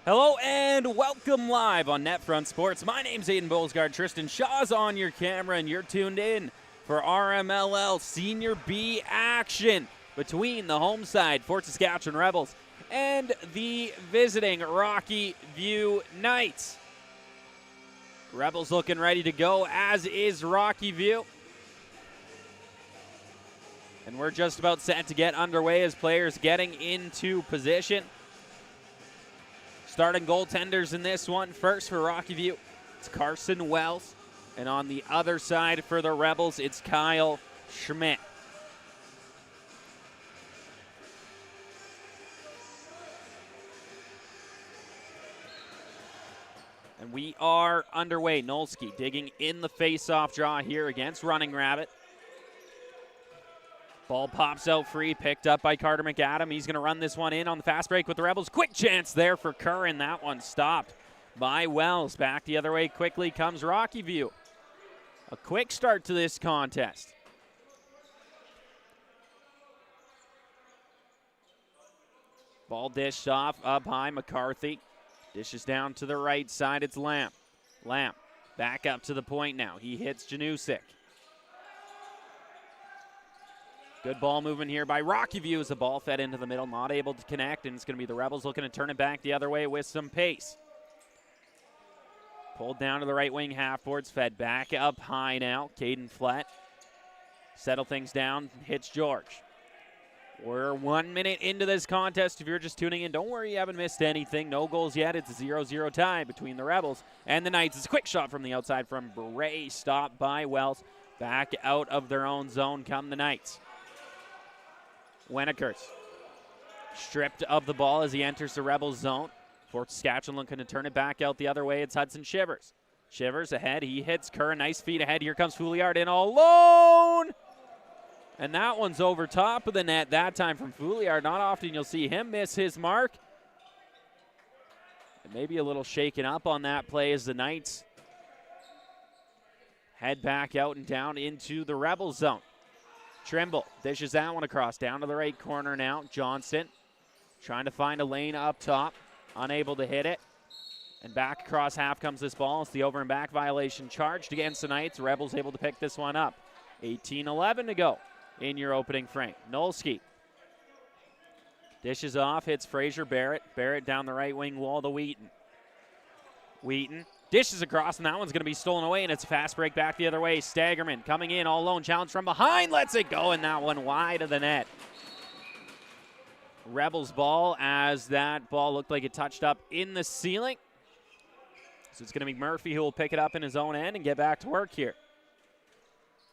Hello and welcome live on NetFront Sports. My name's Aiden Bolsgard. Tristan Shaw's on your camera, and you're tuned in for RMLL Senior B action between the home side, Fort Saskatchewan Rebels, and the visiting Rockyview Knights. Rebels looking ready to go, as is Rockyview. And we're just about set to get underway as players getting into position. Starting goaltenders in this one. First for Rockyview, it's Carson Wells. And on the other side for the Rebels, it's Kyle Schmidt. And we are underway. Nolski digging in the face-off draw here against Running Rabbit. Ball pops out free, picked up by Carter McAdam. He's going to run this one in on the fast break with the Rebels. Quick chance there for Curran. That one stopped by Wells. Back the other way quickly comes Rockyview. A quick start to this contest. Ball dished off up high. McCarthy dishes down to the right side. It's Lamb. Lamb back up to the point now. He hits Janusik. Good ball movement here by Rockyview as the ball fed into the middle, not able to connect, and it's going to be the Rebels looking to turn it back the other way with some pace. Pulled down to the right wing half boards, fed back up high now. Caden Flett settle things down, hits George. We're 1 minute into this contest. If you're just tuning in, don't worry, you haven't missed anything. No goals yet. It's a 0-0 tie between the Rebels and the Knights. It's a quick shot from the outside from Bray, stopped by Wells. Back out of their own zone come the Knights. Wenekers stripped of the ball as he enters the Rebels zone. Fort Saskatchewan looking to turn it back out the other way. It's Hudson Shivers. Shivers ahead. He hits Kerr. Nice feet ahead. Here comes Fouliard in all alone. And that one's over top of the net that time from Fouliard. Not often you'll see him miss his mark. And maybe a little shaken up on that play as the Knights head back out and down into the Rebels zone. Trimble dishes that one across, down to the right corner now. Johnston trying to find a lane up top, unable to hit it. And back across half comes this ball. It's the over and back violation charged against the Knights. Rebels able to pick this one up. 18-11 to go in your opening frame. Nolski dishes off, hits Fraser Barrett. Barrett down the right wing wall to Wheaton. Wheaton dishes across, and that one's going to be stolen away, and it's a fast break back the other way. Staggerman coming in all alone, challenge from behind, lets it go, and that one wide of the net. Rebels ball as that ball looked like it touched up in the ceiling. So it's going to be Murphy who will pick it up in his own end and get back to work here.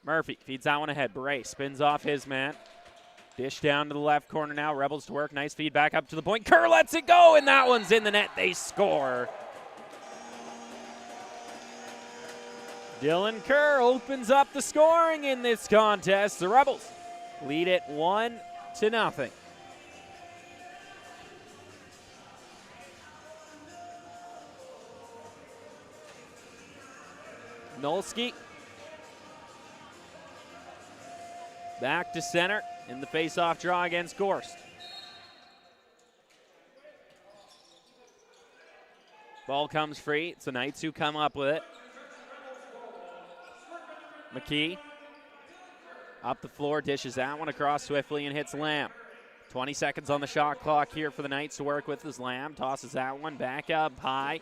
Murphy feeds that one ahead. Bray spins off his man. Dish down to the left corner now. Rebels to work. Nice feed back up to the point. Kerr lets it go, and that one's in the net. They score. Dylan Kerr opens up the scoring in this contest. The Rebels lead it 1-0. Nolski back to center in the face-off draw against Gorst. Ball comes free. It's the Knights who come up with it. McKee up the floor, dishes that one across swiftly and hits Lamb. 20 seconds on the shot clock here for the Knights to work with as Lamb tosses that one back up high.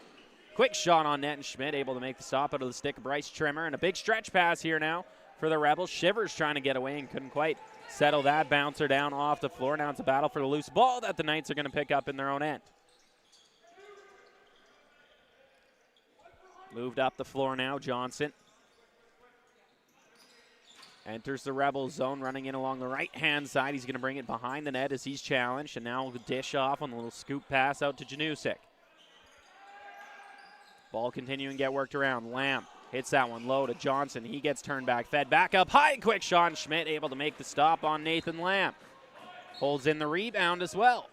Quick shot on net, and Schmidt able to make the stop out of the stick of Bryce Trimmer. And a big stretch pass here now for the Rebels. Shivers trying to get away and couldn't quite settle that bouncer down off the floor. Now it's a battle for the loose ball that the Knights are going to pick up in their own end. Moved up the floor now, Johnson. Enters the Rebels zone, running in along the right-hand side. He's going to bring it behind the net as he's challenged, and now we'll dish off on the little scoop pass out to Janusik. Ball continuing to get worked around. Lamb hits that one low to Johnson. He gets turned back, fed back up high. Quick shot, and Schmidt able to make the stop on Nathan Lamb. Holds in the rebound as well.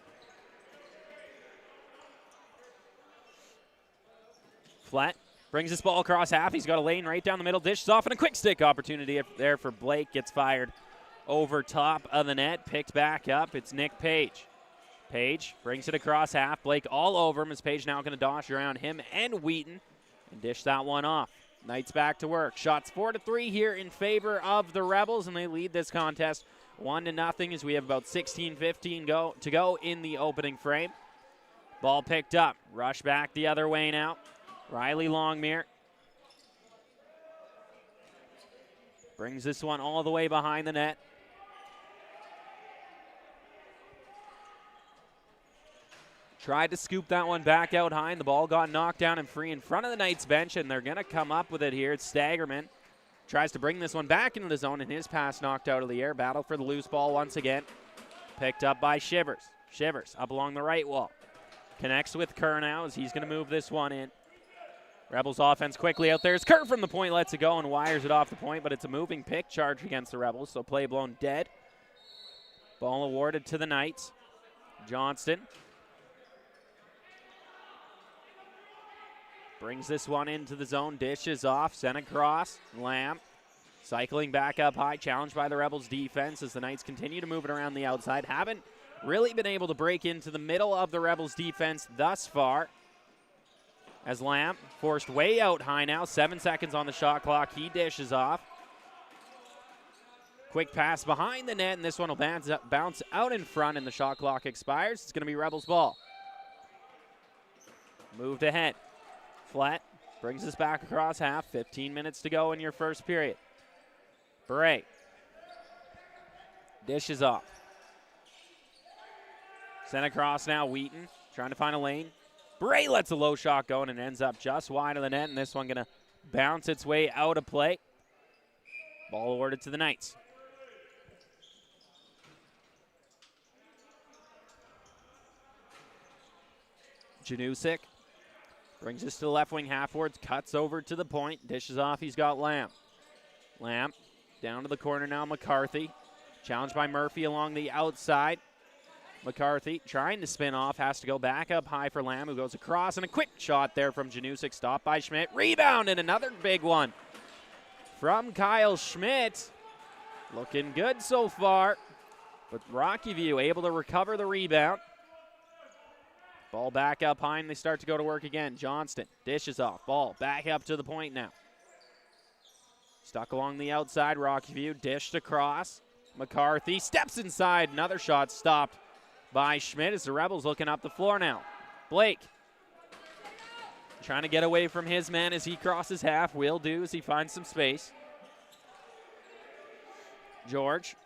Flat brings this ball across half. He's got a lane right down the middle. Dishes off, and a quick stick opportunity there for Blake. Gets fired over top of the net. Picked back up. It's Nick Page. Page brings it across half. Blake all over him as Page now going to dosh around him and Wheaton and dish that one off. Knights back to work. Shots 4-3 here in favor of the Rebels, and they lead this contest 1-0 as we have about 16-15 to go in the opening frame. Ball picked up. Rush back the other way now. Riley Longmire brings this one all the way behind the net. Tried to scoop that one back out high, and the ball got knocked down and free in front of the Knights bench, and they're going to come up with it here. It's Staggerman. Tries to bring this one back into the zone, and his pass knocked out of the air. Battle for the loose ball once again. Picked up by Shivers. Shivers up along the right wall. Connects with Kerr now as he's going to move this one in. Rebels offense quickly out there. It's Kerr from the point, lets it go and wires it off the point, but it's a moving pick charge against the Rebels, so play blown dead. Ball awarded to the Knights. Johnston brings this one into the zone, dishes off, sent across. Lamb cycling back up high, challenged by the Rebels defense as the Knights continue to move it around the outside. Haven't really been able to break into the middle of the Rebels defense thus far. As Lamb forced way out high now, 7 seconds on the shot clock. He dishes off. Quick pass behind the net, and this one will bounce out in front, and the shot clock expires. It's going to be Rebels ball. Moved ahead. Flat brings us back across half. 15 minutes to go in your first period. Bray dishes off. Sent across now. Wheaton trying to find a lane. Bray lets a low shot go and ends up just wide of the net, and this one going to bounce its way out of play. Ball awarded to the Knights. Janusik brings this to the left wing halfwards, cuts over to the point, dishes off. He's got Lamb. Lamb down to the corner now. McCarthy challenged by Murphy along the outside. McCarthy trying to spin off, has to go back up high for Lamb, who goes across, and a quick shot there from Janusik, stopped by Schmidt. Rebound, and another big one from Kyle Schmidt. Looking good so far, but Rockyview able to recover the rebound. Ball back up high, and they start to go to work again. Johnston dishes off. Ball back up to the point now. Stuck along the outside. Rockyview dished across. McCarthy steps inside. Another shot stopped by Schmidt as the Rebels looking up the floor now. Blake trying to get away from his man as he crosses half. Will do as he finds some space. George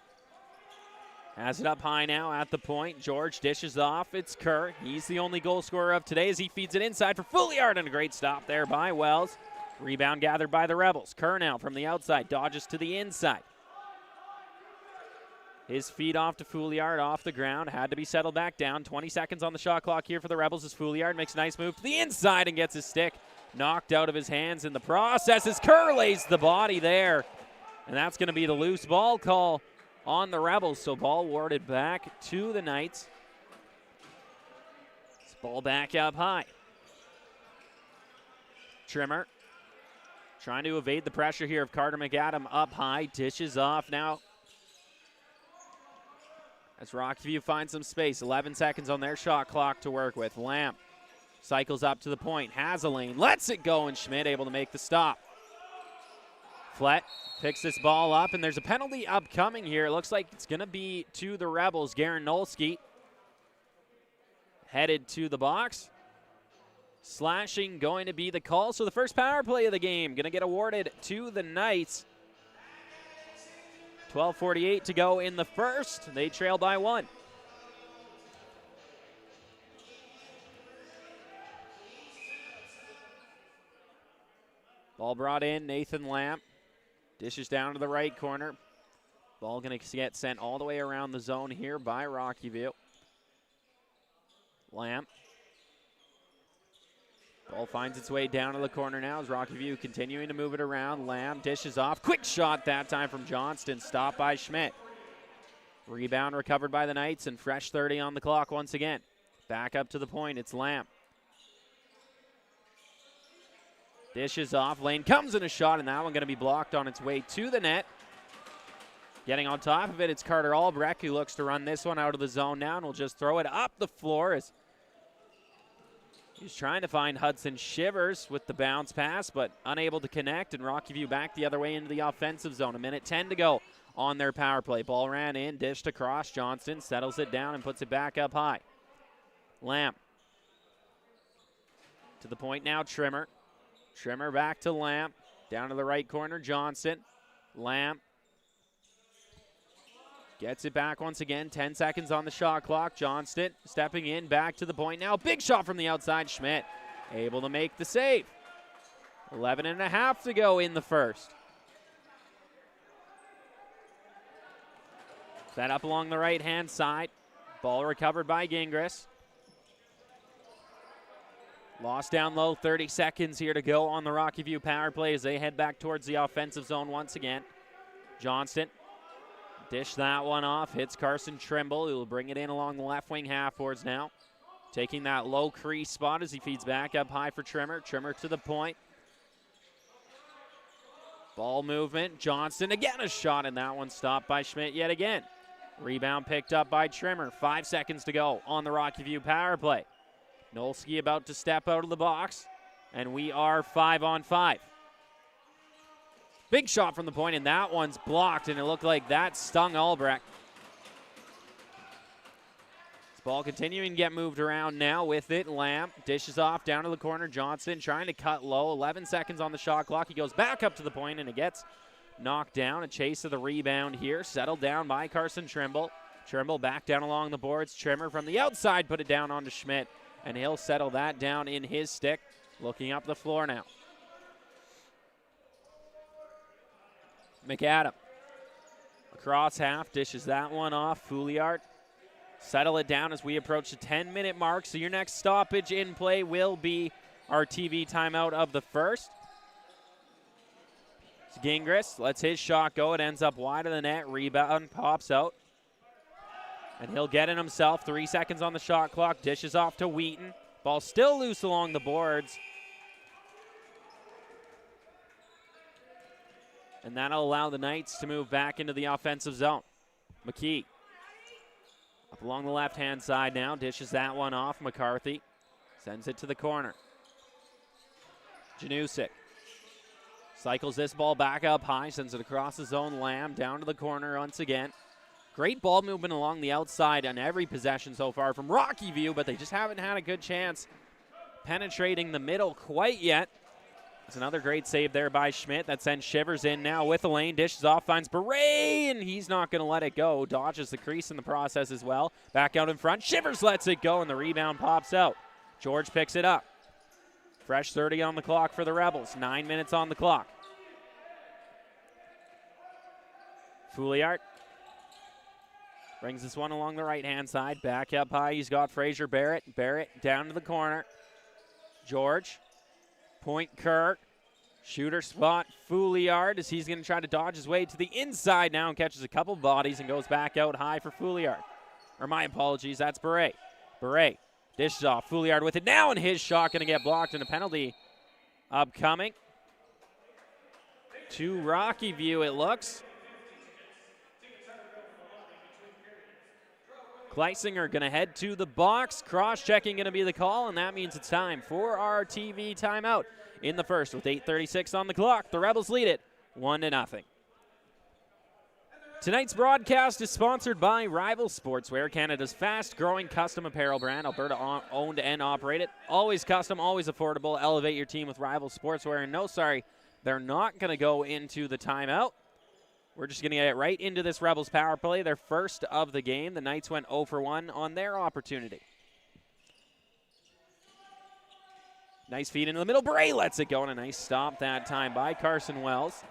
has it up high now at the point. George dishes off. It's Kerr. He's the only goal scorer of today as he feeds it inside for Fouliard, and a great stop there by Wells. Rebound gathered by the Rebels. Kerr now from the outside dodges to the inside. His feet off to Fouliard off the ground. Had to be settled back down. 20 seconds on the shot clock here for the Rebels as Fouliard makes a nice move to the inside and gets his stick knocked out of his hands in the process as Kerr lays the body there. And that's going to be the loose ball call on the Rebels. So ball warded back to the Knights. This ball back up high. Trimmer trying to evade the pressure here of Carter McAdam up high. Dishes off now as Rockview finds some space. 11 seconds on their shot clock to work with. Lamb cycles up to the point. Has a lane. Lets it go, and Schmidt able to make the stop. Flett picks this ball up, and there's a penalty upcoming here. It looks like it's going to be to the Rebels. Garen Nolsky headed to the box. Slashing going to be the call. So the first power play of the game going to get awarded to the Knights. 12:48 to go in the first. They trail by 1. Ball brought in, Nathan Lamb. Dishes down to the right corner. Ball going to get sent all the way around the zone here by Rockyview. Lamb. Ball finds its way down to the corner now as Rockyview continuing to move it around. Lamb dishes off. Quick shot that time from Johnston. Stopped by Schmidt. Rebound recovered by the Knights, and fresh 30 on the clock once again. Back up to the point. It's Lamb. Dishes off. Lane comes in a shot, and that one going to be blocked on its way to the net. Getting on top of it, it's Carter Albrecht who looks to run this one out of the zone now, and will just throw it up the floor as he's trying to find Hudson Shivers with the bounce pass, but unable to connect, and Rockyview back the other way into the offensive zone. 1:10 to go on their power play. Ball ran in, dished across. Johnston settles it down and puts it back up high. Lamb to the point now, Trimmer. Trimmer back to Lamb. Down to the right corner, Johnston. Lamb gets it back once again. 10 seconds on the shot clock. Johnston stepping in, back to the point now. Big shot from the outside. Schmidt able to make the save. 11:30 to go in the first. Set up along the right-hand side. Ball recovered by Gingras. Lost down low, 30 seconds here to go on the Rockyview power play as they head back towards the offensive zone once again. Johnston dish that one off, hits Carson Trimble, who will bring it in along the left wing half boards now. Taking that low crease spot as he feeds back up high for Trimmer. Trimmer to the point. Ball movement, Johnston again a shot, and that one stopped by Schmidt yet again. Rebound picked up by Trimmer. 5 seconds to go on the Rockyview power play. Nolski about to step out of the box, and we are 5-on-5. Big shot from the point, and that one's blocked, and it looked like that stung Albrecht. This ball continuing to get moved around now with it. Lamb dishes off down to the corner. Johnson trying to cut low. 11 seconds on the shot clock. He goes back up to the point, and it gets knocked down. A chase of the rebound here. Settled down by Carson Trimble. Trimble back down along the boards. Trimmer from the outside put it down onto Schmidt, and he'll settle that down in his stick. Looking up the floor now. McAdam across half, dishes that one off. Fouliard settle it down as we approach the 10-minute mark. So your next stoppage in play will be our TV timeout of the first. Gingras lets his shot go. It ends up wide of the net. Rebound pops out. And he'll get it himself. 3 seconds on the shot clock. Dishes off to Wheaton. Ball still loose along the boards. And that'll allow the Knights to move back into the offensive zone. McKee up along the left-hand side now. Dishes that one off. McCarthy sends it to the corner. Janusik cycles this ball back up high. Sends it across the zone. Lamb down to the corner once again. Great ball movement along the outside on every possession so far from Rockyview, but they just haven't had a good chance penetrating the middle quite yet. It's another great save there by Schmidt. That sends Shivers in now with Elaine. Dishes off, finds Beret, and he's not going to let it go. Dodges the crease in the process as well. Back out in front. Shivers lets it go, and the rebound pops out. George picks it up. Fresh 30 on the clock for the Rebels. 9 minutes on the clock. Fouliard brings this one along the right-hand side. Back up high. He's got Fraser Barrett. Barrett down to the corner. George. Point Kerr. Shooter spot Fouliard as he's going to try to dodge his way to the inside now and catches a couple bodies and goes back out high for Fouliard. Or my apologies, that's Beret. Beret dishes off. Fouliard with it now, and his shot going to get blocked, and a penalty upcoming to Rockyview, it looks. Kleisinger going to head to the box. Cross-checking going to be the call, and that means it's time for our TV timeout in the first with 8:36 on the clock. The Rebels lead it 1-0. Tonight's broadcast is sponsored by Rival Sportswear, Canada's fast-growing custom apparel brand, Alberta owned and operated. Always custom, always affordable. Elevate your team with Rival Sportswear. And no, sorry, they're not going to go into the timeout. We're just going to get right into this Rebels power play, their first of the game. The Knights went 0 for 1 on their opportunity. Nice feed into the middle. Bray lets it go, and a nice stop that time by Carson Wells.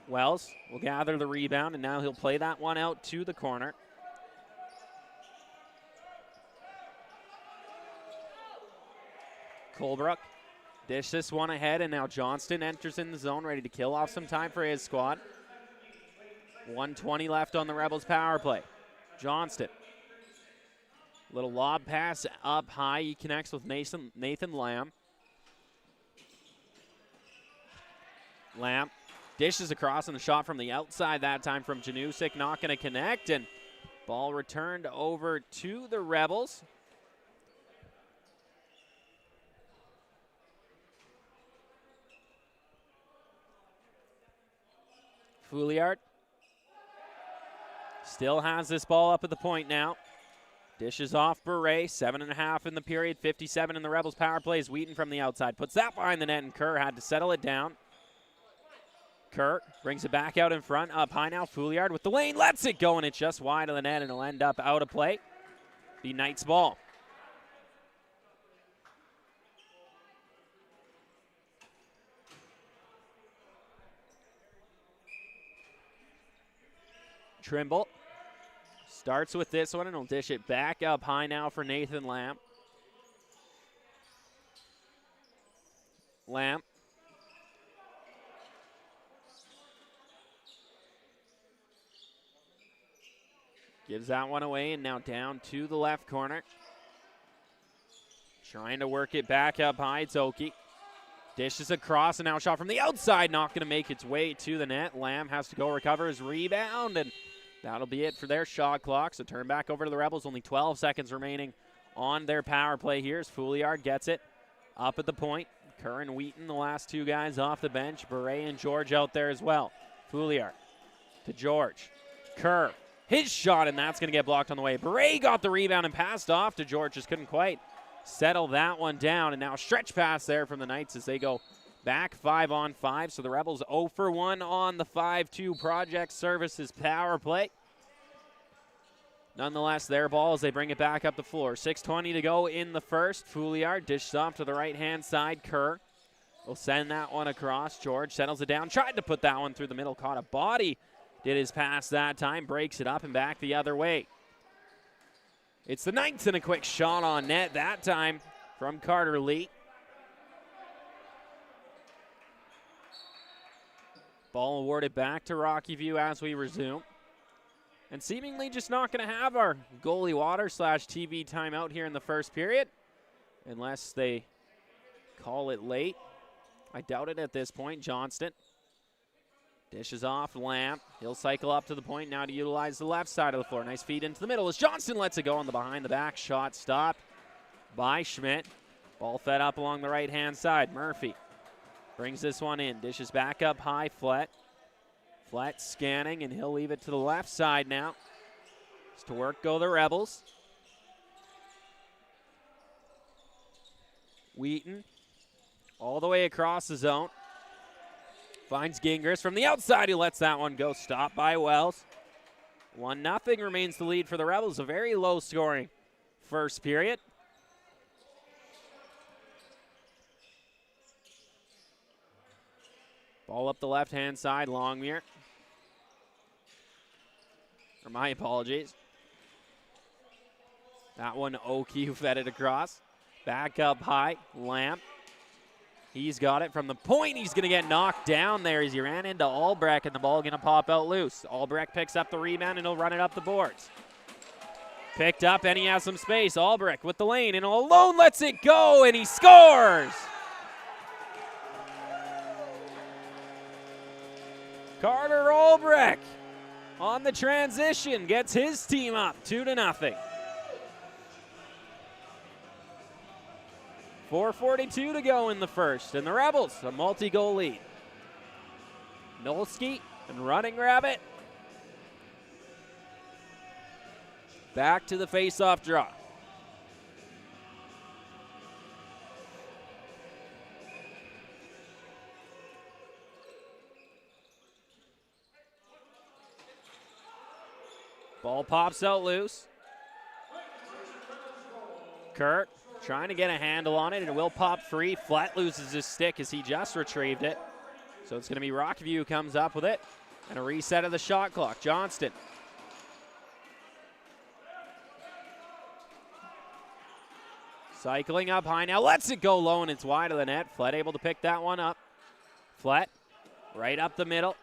Wells will gather the rebound, and now he'll play that one out to the corner. Colebrook dish this one ahead, and now Johnston enters in the zone, ready to kill off some time for his squad. 1:20 left on the Rebels power play. Johnston. Little lob pass up high. He connects with Nathan Lamb. Lamb Dishes across and the shot from the outside that time from Janusik, not going to connect, and ball returned over to the Rebels. Fouliard still has this ball up at the point now. Dishes off Beret, 7.5 in the period, 57 in the Rebels power plays. Wheaton from the outside puts that behind the net, and Kerr had to settle it down. Kerr brings it back out in front, up high now. Fouliard with the lane, lets it go, and it's just wide of the net, and it'll end up out of play. Be Knights' ball. Trimble starts with this one, and he'll dish it back up high now for Nathan Lamb. Lamb gives that one away, and now down to the left corner. Trying to work it back up high, it's Oki. Dishes across, and now a shot from the outside, not going to make its way to the net. Lamb has to go recover his rebound, and that'll be it for their shot clock. So turn back over to the Rebels. Only 12 seconds remaining on their power play here as Fouliard gets it up at the point. Kerr and Wheaton, the last two guys off the bench. Beret and George out there as well. Fouliard to George. Kerr, his shot, and that's going to get blocked on the way. Beret got the rebound and passed off to George. Just couldn't quite settle that one down. And now a stretch pass there from the Knights as they go back 5-on-5. So the Rebels 0 for 1 on the 5-2 Project Services power play. Nonetheless, their ball as they bring it back up the floor. 6:20 to go in the first. Fouliard dished off to the right-hand side. Kerr will send that one across. George settles it down. Tried to put that one through the middle. Caught a body. Did his pass that time. Breaks it up and back the other way. It's the Knights and a quick shot on net that time from Carter Lee. Ball awarded back to Rockyview as we resume. And seemingly just not going to have our goalie water / TV timeout here in the first period. Unless they call it late. I doubt it at this point. Johnston dishes off Lamb. He'll cycle up to the point now to utilize the left side of the floor. Nice feed into the middle as Johnston lets it go on the behind the back. Shot stopped by Schmidt. Ball fed up along the right-hand side. Murphy brings this one in. Dishes back up high. Flett. Flett scanning, and he'll leave it to the left side now. As to work go the Rebels. Wheaton all the way across the zone. Finds Gingras from the outside. He lets that one go. Stopped by Wells. 1-0 remains the lead for the Rebels. A very low-scoring first period. Ball up the left-hand side. Longmuir. Or my apologies. That one, Oki, who fed it across. Back up high. Lamp. He's got it from the point. He's going to get knocked down there as he ran into Albrecht, and the ball going to pop out loose. Albrecht picks up the rebound, and he'll run it up the boards. Picked up, and he has some space. Albrecht with the lane, and alone lets it go, and he scores! Carter Albrecht on the transition gets his team up 2-0. 4:42 to go in the first, and the Rebels a multi-goal lead. Nolsky and Running Rabbit back to the face-off draw. Ball pops out loose. Kurt trying to get a handle on it, and it will pop free. Flat loses his stick as he just retrieved it. So it's going to be Rockyview who comes up with it. And a reset of the shot clock. Johnston. Cycling up high now. Lets it go low, and it's wide of the net. Flett able to pick that one up. Flett right up the middle.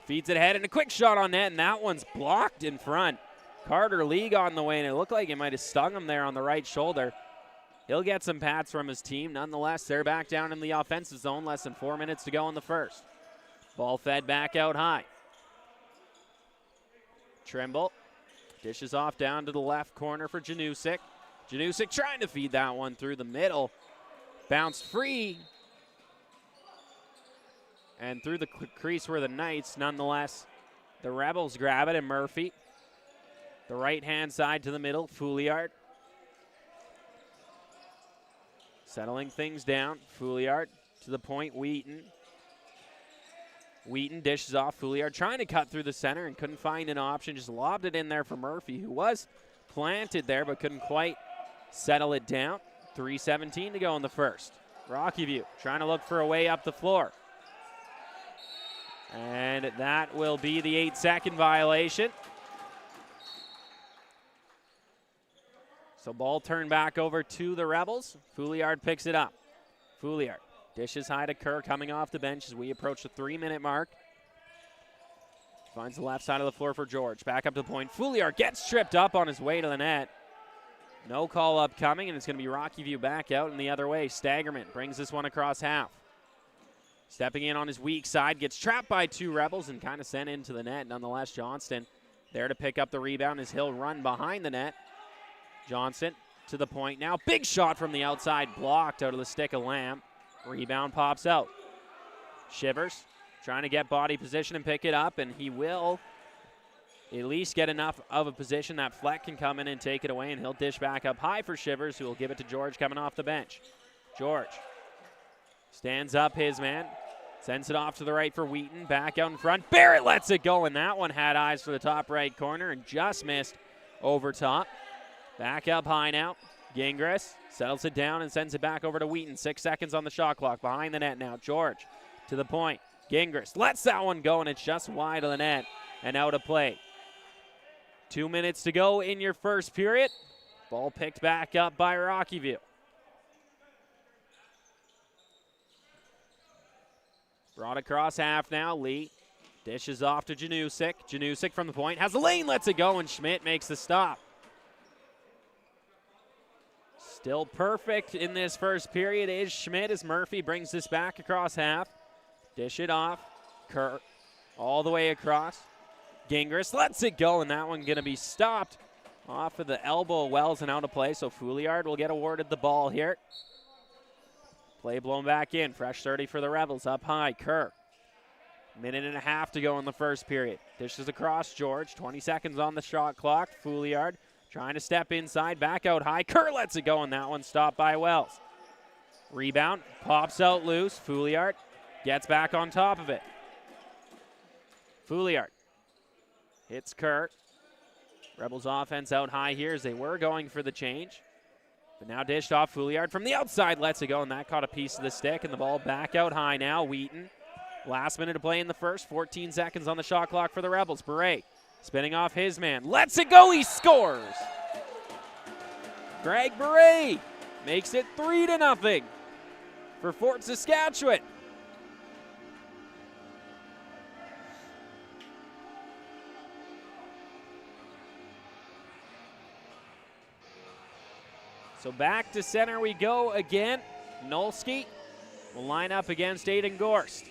Feeds it ahead, and a quick shot on net, and that one's blocked in front. Carter League on the way, and it looked like it might have stung him there on the right shoulder. He'll get some pats from his team. Nonetheless, they're back down in the offensive zone. Less than 4 minutes to go in the first. Ball fed back out high. Trimble dishes off down to the left corner for Janusik. Janusik trying to feed that one through the middle. Bounced free. And through the crease were the Knights. Nonetheless, the Rebels grab it, and Murphy. The right-hand side to the middle, Fouliard. Settling things down, Fouliard to the point, Wheaton. Wheaton dishes off, Fouliard trying to cut through the center and couldn't find an option, just lobbed it in there for Murphy, who was planted there but couldn't quite settle it down. 3:17 to go in the first. Rockyview trying to look for a way up the floor. And that will be the 8-second violation. So ball turned back over to the Rebels. Fouliard picks it up. Fouliard dishes high to Kerr coming off the bench as we approach the 3-minute mark. Finds the left side of the floor for George. Back up to the point. Fouliard gets tripped up on his way to the net. No call up coming, and it's going to be Rockyview back out and the other way. Staggerman brings this one across half. Stepping in on his weak side, gets trapped by 2 Rebels and kind of sent into the net. Nonetheless, Johnston there to pick up the rebound as he'll run behind the net. Johnson to the point now. Big shot from the outside, blocked out of the stick of Lamb. Rebound pops out. Shivers trying to get body position and pick it up, and he will at least get enough of a position that Fleck can come in and take it away, and he'll dish back up high for Shivers, who will give it to George coming off the bench. George stands up his man, sends it off to the right for Wheaton, back out in front. Barrett lets it go, and that one had eyes for the top right corner and just missed over top. Back up high now. Gingras settles it down and sends it back over to Wheaton. 6 seconds on the shot clock. Behind the net now. George to the point. Gingras lets that one go, and it's just wide of the net and out of play. 2 minutes to go in your first period. Ball picked back up by Rockyview. Brought across half now. Lee dishes off to Janusik. Janusik from the point. Has the lane, lets it go, and Schmidt makes the stop. Still perfect in this first period is Schmidt as Murphy brings this back across half. Dish it off. Kerr all the way across. Gingras lets it go, and that one going to be stopped off of the elbow of Wells and out of play. So Fouliard will get awarded the ball here. Play blown back in. Fresh 30 for the Rebels. Up high. Kerr. Minute and a half to go in the first period. Dishes across George. 20 seconds on the shot clock. Fouliard trying to step inside, back out high. Kerr lets it go, and that one stopped by Wells. Rebound, pops out loose. Fouliard gets back on top of it. Fouliard hits Kerr. Rebels offense out high here as they were going for the change. But now dished off. Fouliard from the outside lets it go, and that caught a piece of the stick, and the ball back out high now. Wheaton, last minute to play in the first. 14 seconds on the shot clock for the Rebels. Beret spinning off his man. Lets it go. He scores. Greg Beret makes it 3-0 for Fort Saskatchewan. So back to center we go again. Nolsky will line up against Aiden Gorst.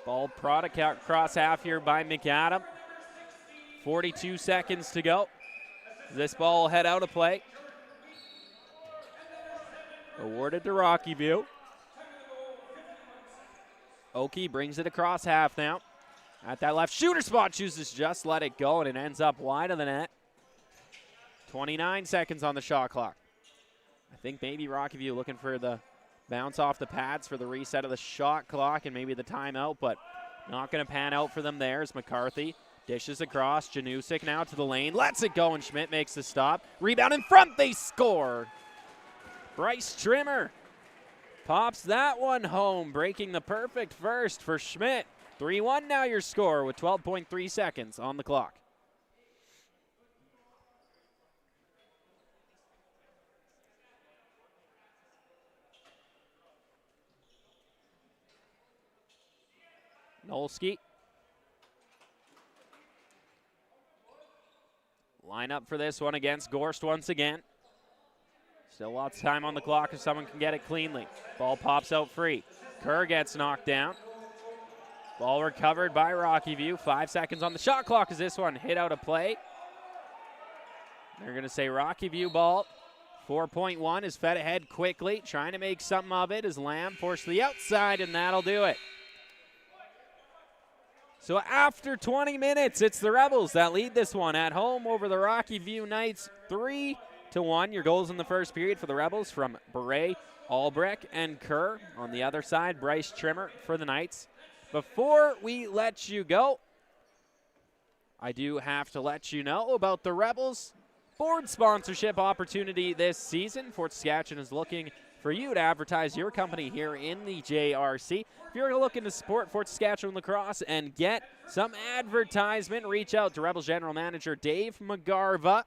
Ball product out across half here by McAdam. 42 seconds to go. This ball will head out of play. Awarded to Rockyview. Oki brings it across half now. At that left shooter spot, chooses just let it go, and it ends up wide of the net. 29 seconds on the shot clock. I think maybe Rockyview looking for the bounce off the pads for the reset of the shot clock and maybe the timeout, but not going to pan out for them there as McCarthy dishes across. Janusik now to the lane. Lets it go, and Schmidt makes the stop. Rebound in front. They score. Bryce Trimmer pops that one home, breaking the perfect first for Schmidt. 3-1 now your score with 12.3 seconds on the clock. Nolski. Line up for this one against Gorst once again. Still lots of time on the clock if someone can get it cleanly. Ball pops out free. Kerr gets knocked down. Ball recovered by Rockyview. 5 seconds on the shot clock as this one hit out of play. They're going to say Rockyview ball. 4.1 is fed ahead quickly, trying to make something of it as Lamb forced to the outside, and that'll do it. So after 20 minutes, it's the Rebels that lead this one at home over the Rockyview Knights 3-1. Your goals in the first period for the Rebels from Beret, Albrecht, and Kerr. On the other side, Bryce Trimmer for the Knights. Before we let you go, I do have to let you know about the Rebels board sponsorship opportunity this season. Fort Saskatchewan is looking for you to advertise your company here in the JRC. If you're looking to support Fort Saskatchewan Lacrosse and get some advertisement, reach out to Rebels General Manager Dave McGarva.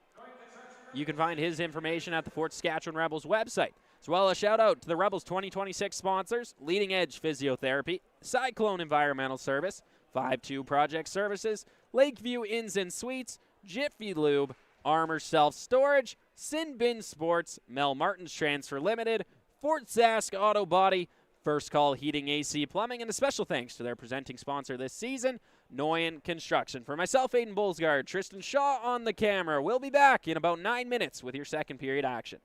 You can find his information at the Fort Saskatchewan Rebels website. As well, a shout out to the Rebels 2026 sponsors: Leading Edge Physiotherapy, Cyclone Environmental Service, 5-2 Project Services, Lakeview Inns and Suites, Jiffy Lube, Armor Self-Storage, Sin Bin Sports, Mel Martin's Transfer Limited, Fort Sask Auto Body, First Call Heating, AC Plumbing, and a special thanks to their presenting sponsor this season, Noyan Construction. For myself, Aiden Bullsgard, Tristan Shaw on the camera. We'll be back in about 9 minutes with your second period action.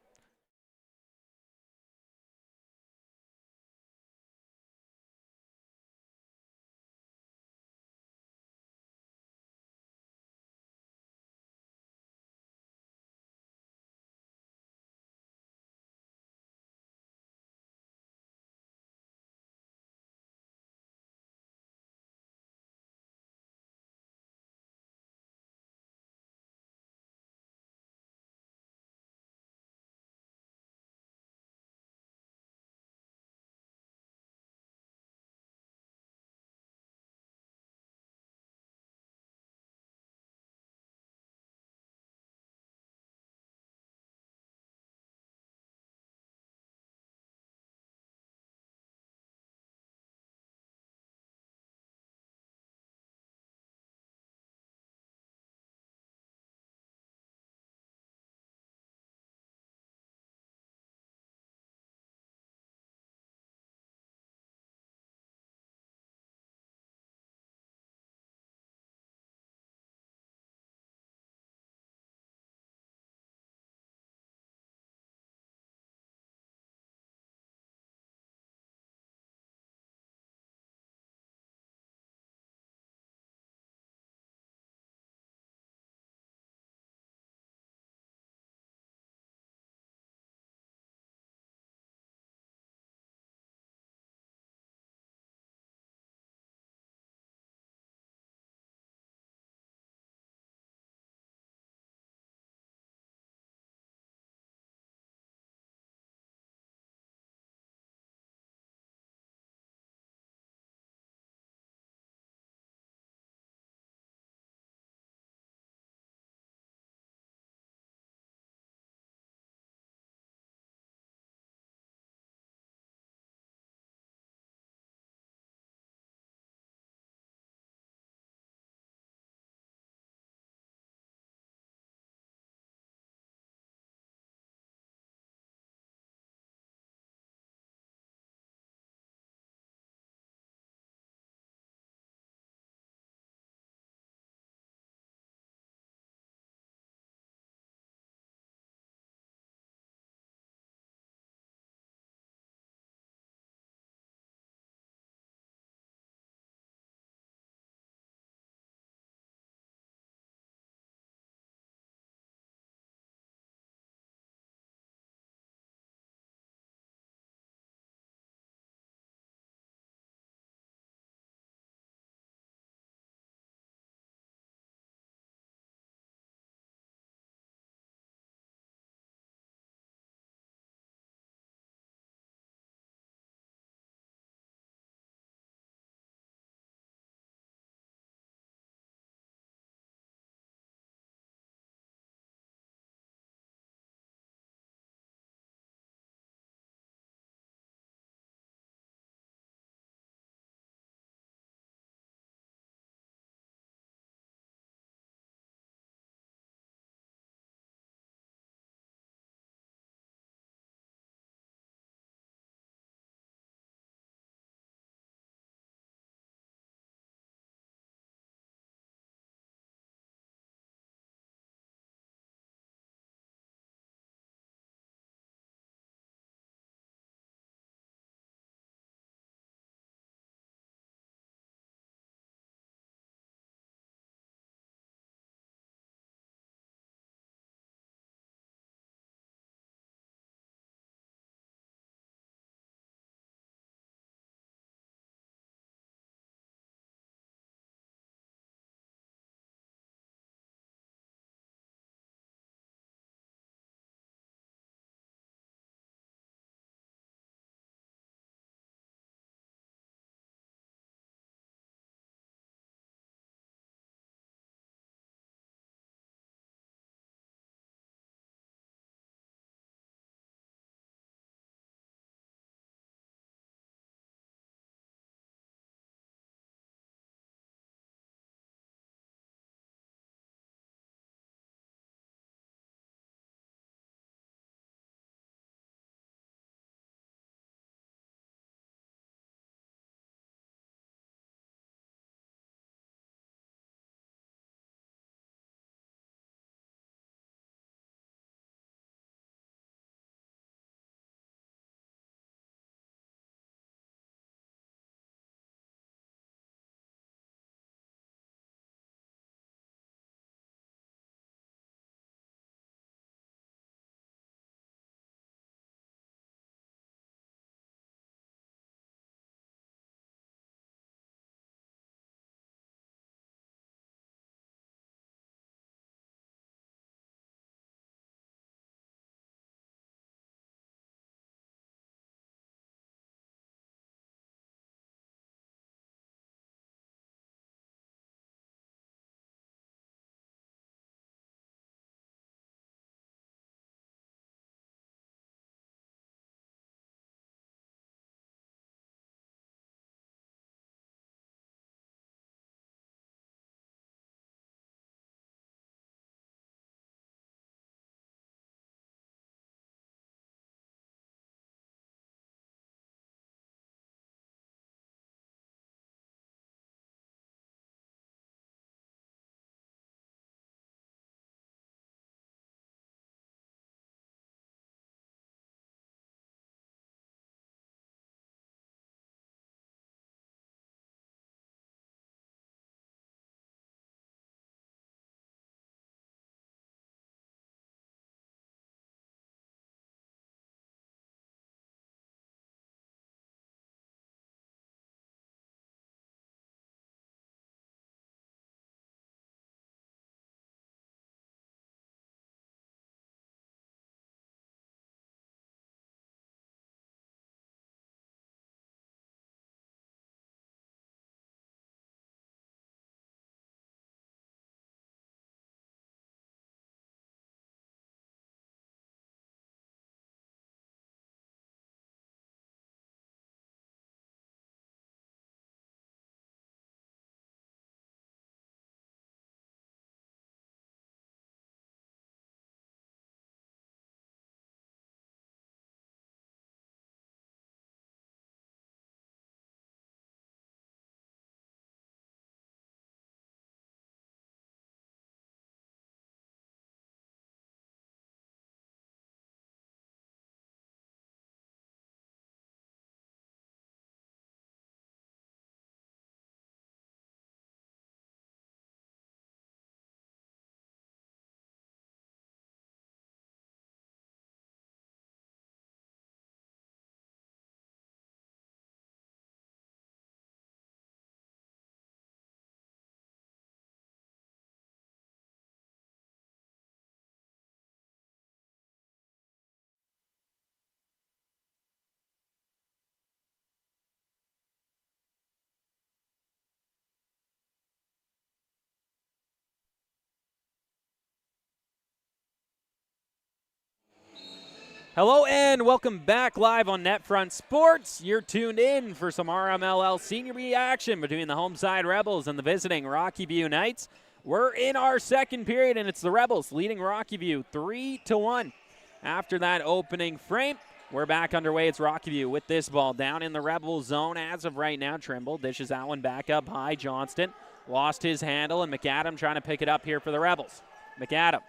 Hello and welcome back live on NetFront Sports. You're tuned in for some RMLL Senior B action between the home side Rebels and the visiting Rockyview Knights. We're in our second period, and it's the Rebels leading Rockyview 3-1. After that opening frame, we're back underway. It's Rockyview with this ball down in the Rebel zone as of right now. Trimble dishes that one back up high. Johnston lost his handle, and McAdam trying to pick it up here for the Rebels. McAdam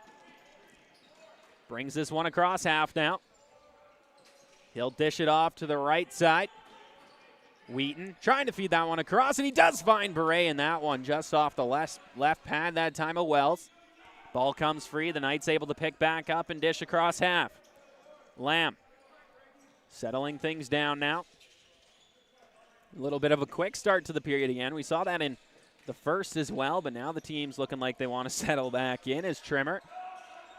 brings this one across half now. He'll dish it off to the right side. Wheaton trying to feed that one across, and he does find Beret in that one just off the left pad that time of Wells. Ball comes free. The Knights able to pick back up and dish across half. Lamb settling things down now. A little bit of a quick start to the period again. We saw that in the first as well, but now the team's looking like they want to settle back in as Trimmer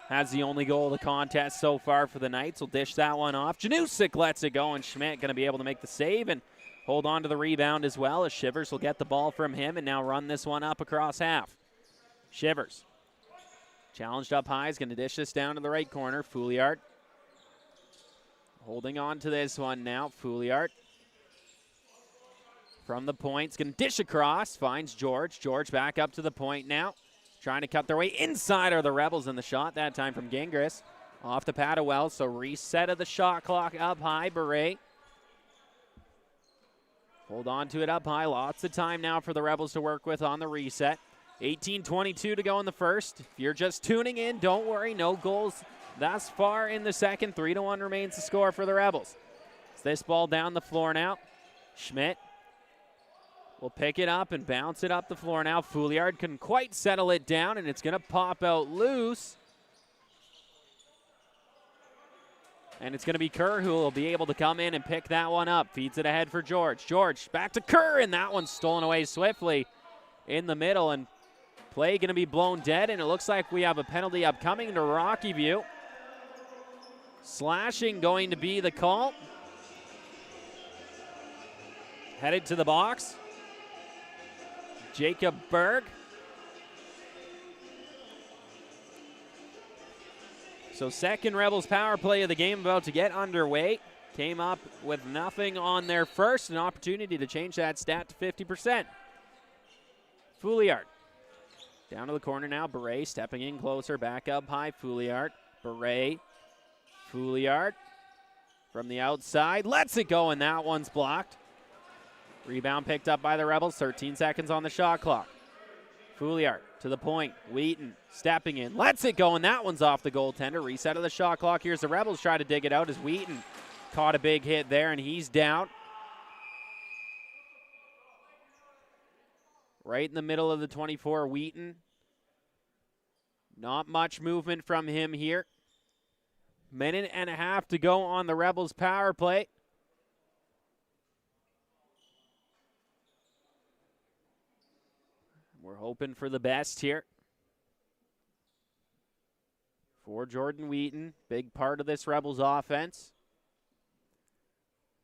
has the only goal of the contest so far for the Knights. Will dish that one off. Janusik lets it go, and Schmidt going to be able to make the save and hold on to the rebound as well, as Shivers will get the ball from him and now run this one up across half. Shivers challenged up high, is going to dish this down to the right corner. Fouliard holding on to this one now. Fouliard from the point, is going to dish across, finds George. George back up to the point now. Trying to cut their way inside are the Rebels in the shot, that time from Gingras. Off the pad of Wells, so reset of the shot clock up high. Beret hold on to it up high. Lots of time now for the Rebels to work with on the reset. 18:22 to go in the first. If you're just tuning in, don't worry, no goals thus far in the second. 3-1 remains the score for the Rebels. It's this ball down the floor now. Schmidt will pick it up and bounce it up the floor now. Fouliard couldn't quite settle it down, and it's going to pop out loose. And it's going to be Kerr who will be able to come in and pick that one up. Feeds it ahead for George. George back to Kerr, and that one's stolen away swiftly in the middle. And play going to be blown dead, and it looks like we have a penalty upcoming to Rockyview. Slashing going to be the call. Headed to the box. Jacob Berg. So second Rebels power play of the game about to get underway. Came up with nothing on their first. An opportunity to change that stat to 50%. Fouliard down to the corner now. Beret stepping in closer. Back up high. Fouliard. Beret. Fouliard from the outside. Lets it go, and that one's blocked. Rebound picked up by the Rebels. 13 seconds on the shot clock. Fouliard to the point. Wheaton stepping in. Lets it go, and that one's off the goaltender. Reset of the shot clock. Here's the Rebels try to dig it out as Wheaton caught a big hit there, and he's down. Right in the middle of the 24, Wheaton. Not much movement from him here. Minute and a half to go on the Rebels power play. We're hoping for the best here for Jordan Wheaton. Big part of this Rebels offense.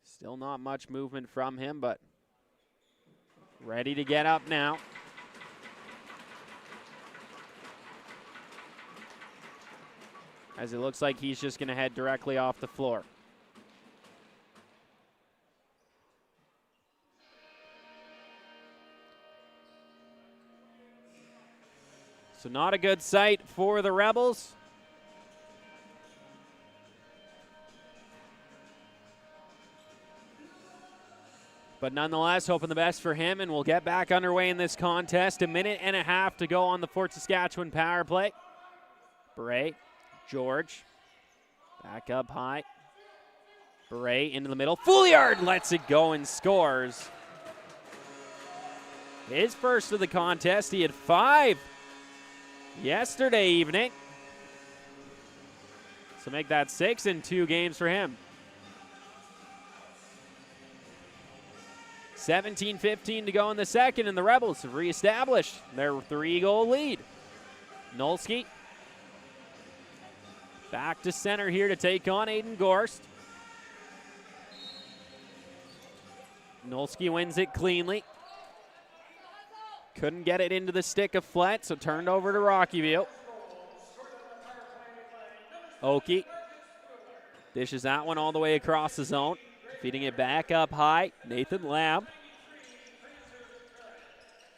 Still not much movement from him, but ready to get up now. As it looks like he's just going to head directly off the floor. So not a good sight for the Rebels. But nonetheless, hoping the best for him, and we'll get back underway in this contest. A minute and a half to go on the Fort Saskatchewan power play. Beret, George, back up high. Beret into the middle. Fouliard lets it go and scores. His first of the contest. He had 5 yesterday evening. So make that 6 in 2 games for him. 17:15 to go in the second, and the Rebels have reestablished their 3-goal lead. Nolsky back to center here to take on Aiden Gorst. Nolsky wins it cleanly. Couldn't get it into the stick of Flett, so turned over to Rockyview. Oki Dishes that one all the way across the zone. Feeding it back up high. Nathan Lamb.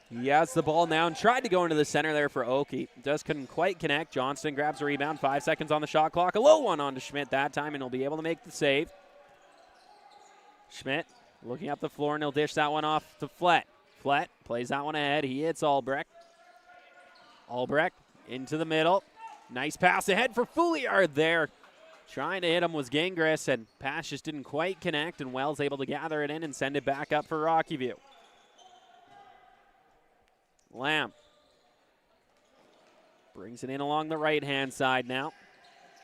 He has the ball now and tried to go into the center there for Oki. Just couldn't quite connect. Johnston grabs a rebound. 5 seconds on the shot clock. A low one onto Schmidt that time, and he'll be able to make the save. Schmidt looking up the floor, and he'll dish that one off to Flett. Flett plays that one ahead. He hits Albrecht. Albrecht into the middle. Nice pass ahead for Fouliard there. Trying to hit him was Gingras, and pass just didn't quite connect, and Wells able to gather it in and send it back up for Rockyview. Lamb brings it in along the right-hand side now.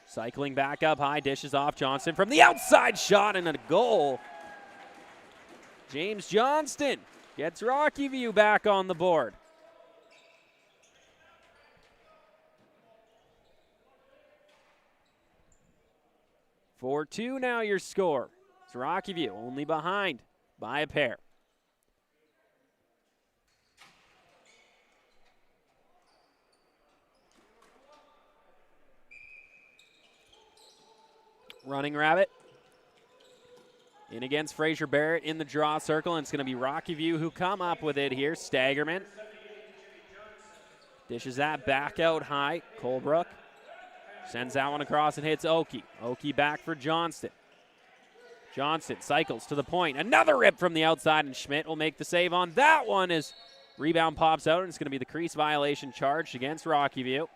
Cycling back up high, dishes off Johnston from the outside shot and a goal. James Johnston gets Rockyview back on the board. "4-2 now your score. It's Rockyview only behind by a pair. Running Rabbit in against Fraser Barrett in the draw circle, and it's going to be Rockyview who come up with it here. Staggerman dishes that back out high. Colebrook sends that one across and hits Oki. Oki back for Johnston. Johnston cycles to the point. Another rip from the outside, and Schmidt will make the save on that one as rebound pops out, and it's going to be the crease violation charged against Rockyview.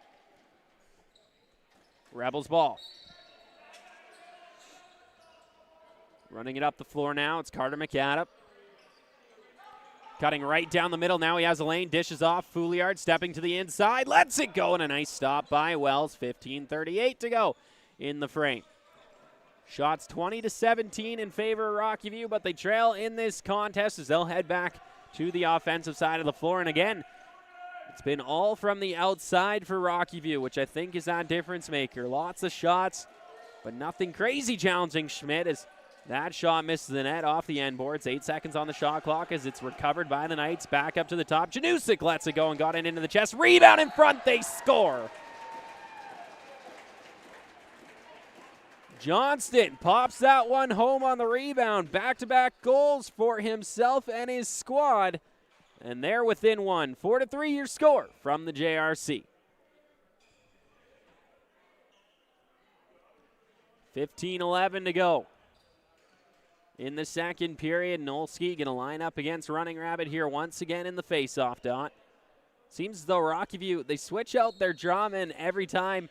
Rebels ball. Running it up the floor now, it's Carter McAdam. Cutting right down the middle, now he has a lane, dishes off. Fouliard stepping to the inside, lets it go, and a nice stop by Wells. 15:38 to go in the frame. Shots 20-17 in favor of Rockyview, but they trail in this contest as they'll head back to the offensive side of the floor. And again, it's been all from the outside for Rockyview, which I think is that difference maker. Lots of shots, but nothing crazy challenging Schmidt as that shot misses the net off the end boards. 8 seconds on the shot clock as it's recovered by the Knights. Back up to the top. Janusik lets it go and got it into the chest. Rebound in front. They score. Johnston pops that one home on the rebound. Back-to-back goals for himself and his squad. And they're within one. 4-3 your score from the JRC. 15:11 to go. In the second period, Nolski going to line up against Running Rabbit here once again in the face-off dot. Seems as though Rockyview, they switch out their drawman every time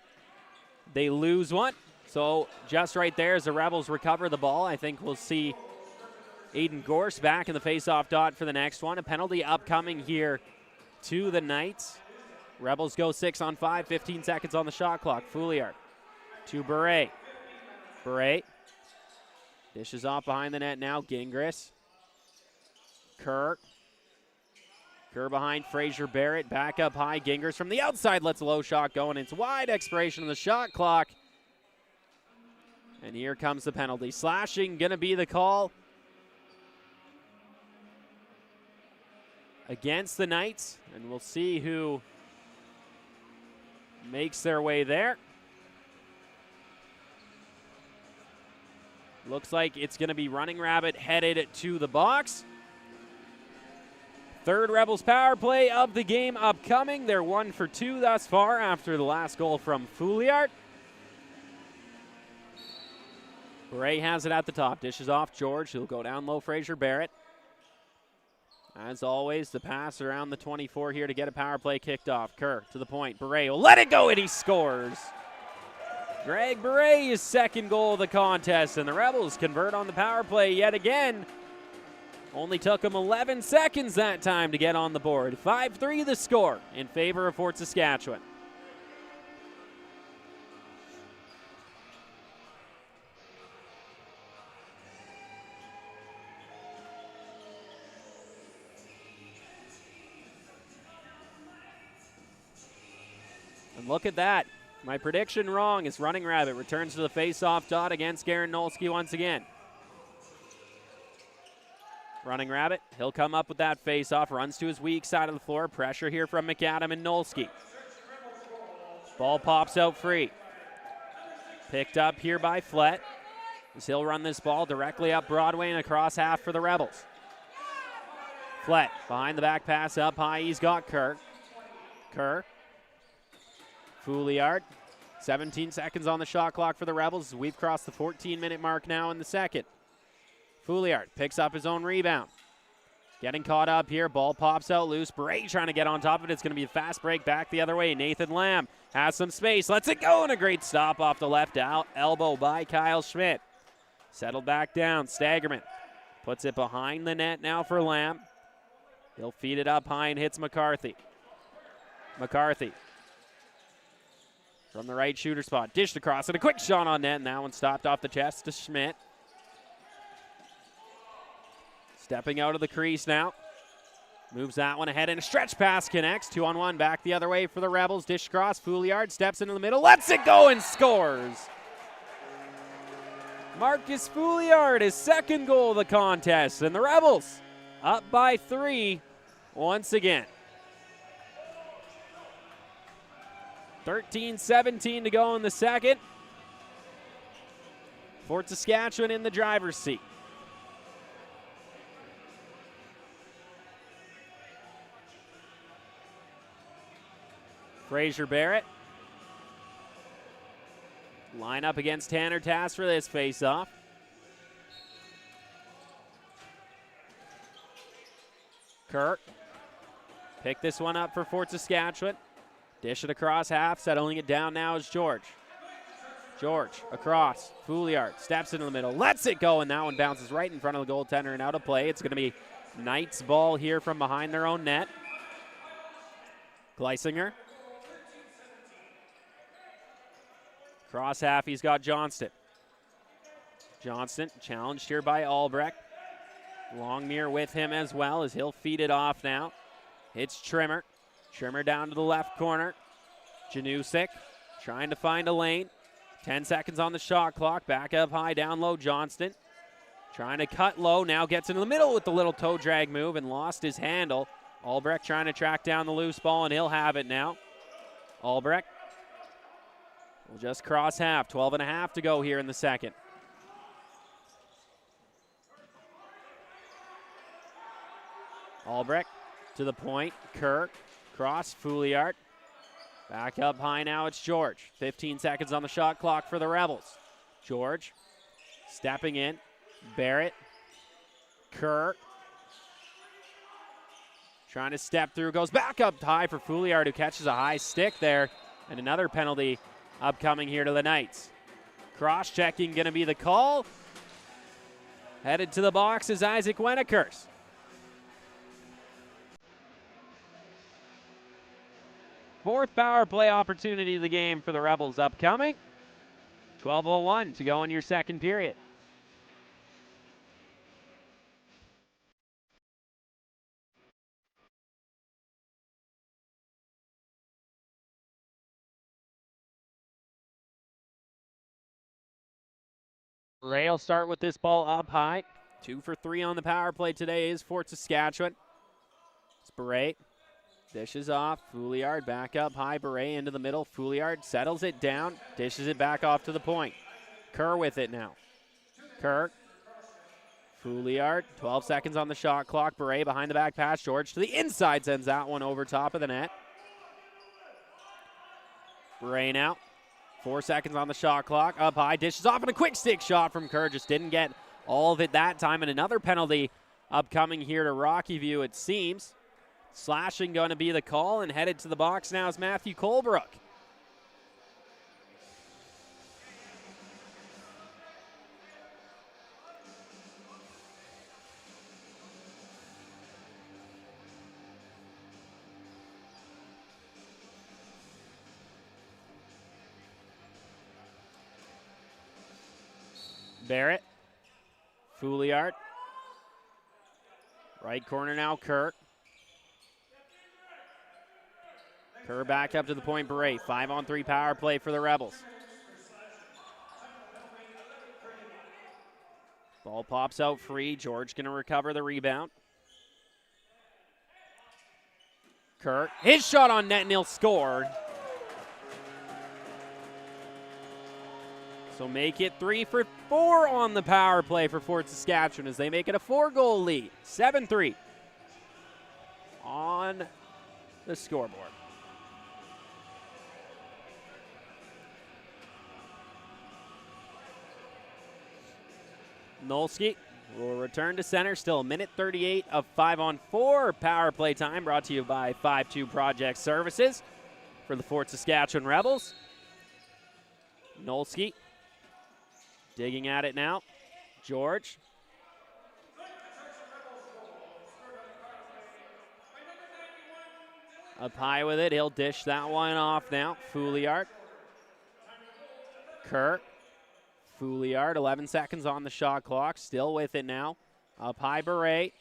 they lose one. So just right there as the Rebels recover the ball, I think we'll see Aiden Gorse back in the face-off dot for the next one. A penalty upcoming here to the Knights. Rebels go 6 on 5, 15 seconds on the shot clock. Fouliard to Beret. Beret dishes off behind the net now. Gingras. Kerr behind Fraser Barrett. Back up high. Gingras from the outside lets a low shot go, and it's wide. Expiration of the shot clock. And here comes the penalty. Slashing going to be the call against the Knights, and we'll see who makes their way there. Looks like it's going to be Running Rabbit headed to the box. Third Rebels power play of the game upcoming. They're 1 for 2 thus far after the last goal from Fouliard. Bray has it at the top. Dishes off George. He'll go down low. Fraser Barrett. As always, the pass around the 24 here to get a power play kicked off. Kerr to the point. Beret will let it go, and he scores. Greg Beret, his second goal of the contest, and the Rebels convert on the power play yet again. Only took them 11 seconds that time to get on the board. 5-3 the score in favor of Fort Saskatchewan. And look at that. My prediction wrong as Running Rabbit returns to the face-off dot against Garen Nolski once again. Running Rabbit, he'll come up with that face-off, runs to his weak side of the floor. Pressure here from McAdam and Nolski. Ball pops out free. Picked up here by Flett. as he'll run this ball directly up Broadway and across half for the Rebels. Flett behind the back pass up high. He's got Kerr. Fouliard. 17 seconds on the shot clock for the Rebels. We've crossed the 14-minute mark now in the second. Fouliard picks up his own rebound. Getting caught up here. Ball pops out loose. Bray trying to get on top of it. It's going to be a fast break back the other way. Nathan Lamb has some space. Lets it go, and a great stop off the left elbow by Kyle Schmidt. Settled back down. Staggerman puts it behind the net now for Lamb. He'll feed it up high and hits McCarthy. McCarthy from the right shooter spot. Dished across, and a quick shot on net, and that one stopped off the chest to Schmidt. Stepping out of the crease now. Moves that one ahead, and a stretch pass connects. 2-on-1 back the other way for the Rebels. Dish across. Fouliard steps into the middle. Lets it go and scores. Marcus Fouliard, his second goal of the contest. And the Rebels up by 3 once again. 13-17 to go in the second. Fort Saskatchewan in the driver's seat. Fraser Barrett. Line up against Tanner Tass for this face-off. Kirk. Pick this one up for Fort Saskatchewan. Dish it across half. Settling it down now is George. George across. Fouliard steps into the middle. Lets it go, and that one bounces right in front of the goaltender and out of play. It's going to be Knights' ball here from behind their own net. Gleisinger. Cross half, he's got Johnston. Johnston challenged here by Albrecht. Longmire with him as well as he'll feed it off now. It's Trimmer. Trimmer down to the left corner. Janusik trying to find a lane. 10 seconds on the shot clock. Back up high, down low, Johnston. Trying to cut low, now gets into the middle with the little toe drag move and lost his handle. Albrecht trying to track down the loose ball, and he'll have it now. Albrecht will just cross half. 12.5 to go here in the second. Albrecht to the point. Kirk, cross, Fouliard. Back up high now, it's George. 15 seconds on the shot clock for the Rebels. George stepping in. Barrett. Kirk. Trying to step through, goes back up high for Fouliard, who catches a high stick there. And another penalty upcoming here to the Knights. Cross-checking going to be the call. Headed to the box is Isaac Wenekers. Fourth power play opportunity of the game for the Rebels upcoming. 12:01 to go in your second period. Ray will start with this ball up high. 2 for 3 on the power play today is Fort Saskatchewan. It's Beret. Dishes off. Fouliard back up high. Beret into the middle. Fouliard settles it down. Dishes it back off to the point. Kerr with it now. Kerr. Fouliard. 12 seconds on the shot clock. Beret behind the back pass. George to the inside sends that one over top of the net. Beret now. 4 seconds on the shot clock. Up high. Dishes off and a quick stick shot from Kerr. Just didn't get all of it that time. And another penalty upcoming here to Rockyview, it seems. Slashing going to be the call, and headed to the box now is Matthew Colebrook. Barrett. Fouliard. Right corner now, Kirk. Kerr back up to the point, Beret. 5-on-3 power play for the Rebels. Ball pops out free. George going to recover the rebound. Kerr, his shot on net and he'll score. So make it 3 for 4 on the power play for Fort Saskatchewan as they make it a 4-goal lead. 7-3 on the scoreboard. Nolski will return to center. Still a minute 38 of 5-on-4 power play time, brought to you by 5-2 Project Services for the Fort Saskatchewan Rebels. Nolski digging at it now. George. Up high with it. He'll dish that one off now. Fouliard. Kerr. Fouliard, 11 seconds on the shot clock. Still with it now. Up high, Beret.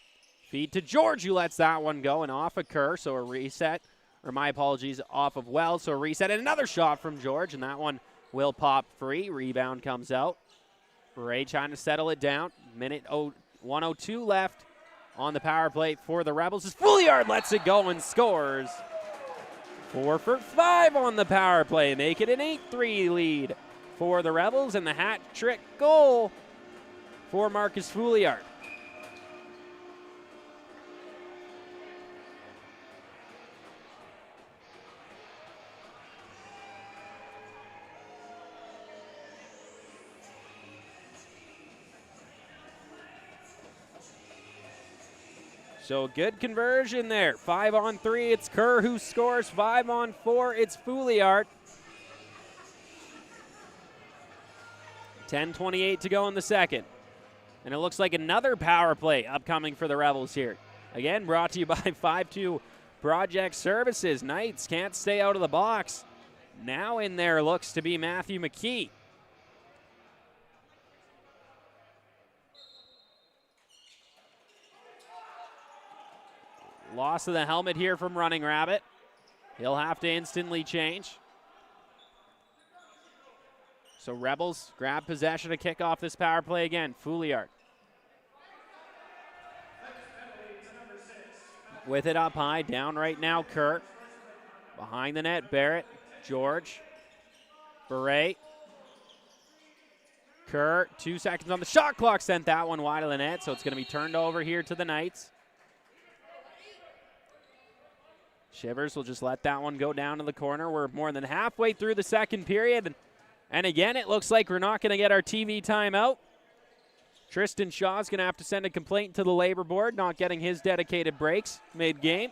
Feed to George, who lets that one go, and off of Kerr, so a reset. Or my apologies, off of Wells, so a reset. And another shot from George, and that one will pop free. Rebound comes out. Beret trying to settle it down. Minute 1:02 left on the power play for the Rebels. As Fouliard lets it go and scores. 4 for 5 on the power play, make it an 8-3 lead for the Rebels, and the hat trick goal for Marcus Fouliard. So good conversion there. 5-on-3, it's Kerr who scores. 5-on-4, it's Fouliard. 10:28 to go in the second. And it looks like another power play upcoming for the Rebels here. Again, brought to you by 5-2 Project Services. Knights can't stay out of the box. Now in there looks to be Matthew McKee. Loss of the helmet here from Running Rabbit. He'll have to instantly change. So Rebels grab possession to kick off this power play again. Fouliard. With it up high, down right now, Kerr. Behind the net, Barrett, George, Beret. Kerr, 2 seconds on the shot clock, sent that one wide of the net, so it's going to be turned over here to the Knights. Shivers will just let that one go down to the corner. We're more than halfway through the second period. And again, it looks like we're not going to get our TV timeout. Tristan Shaw's going to have to send a complaint to the labor board, not getting his dedicated breaks mid-game.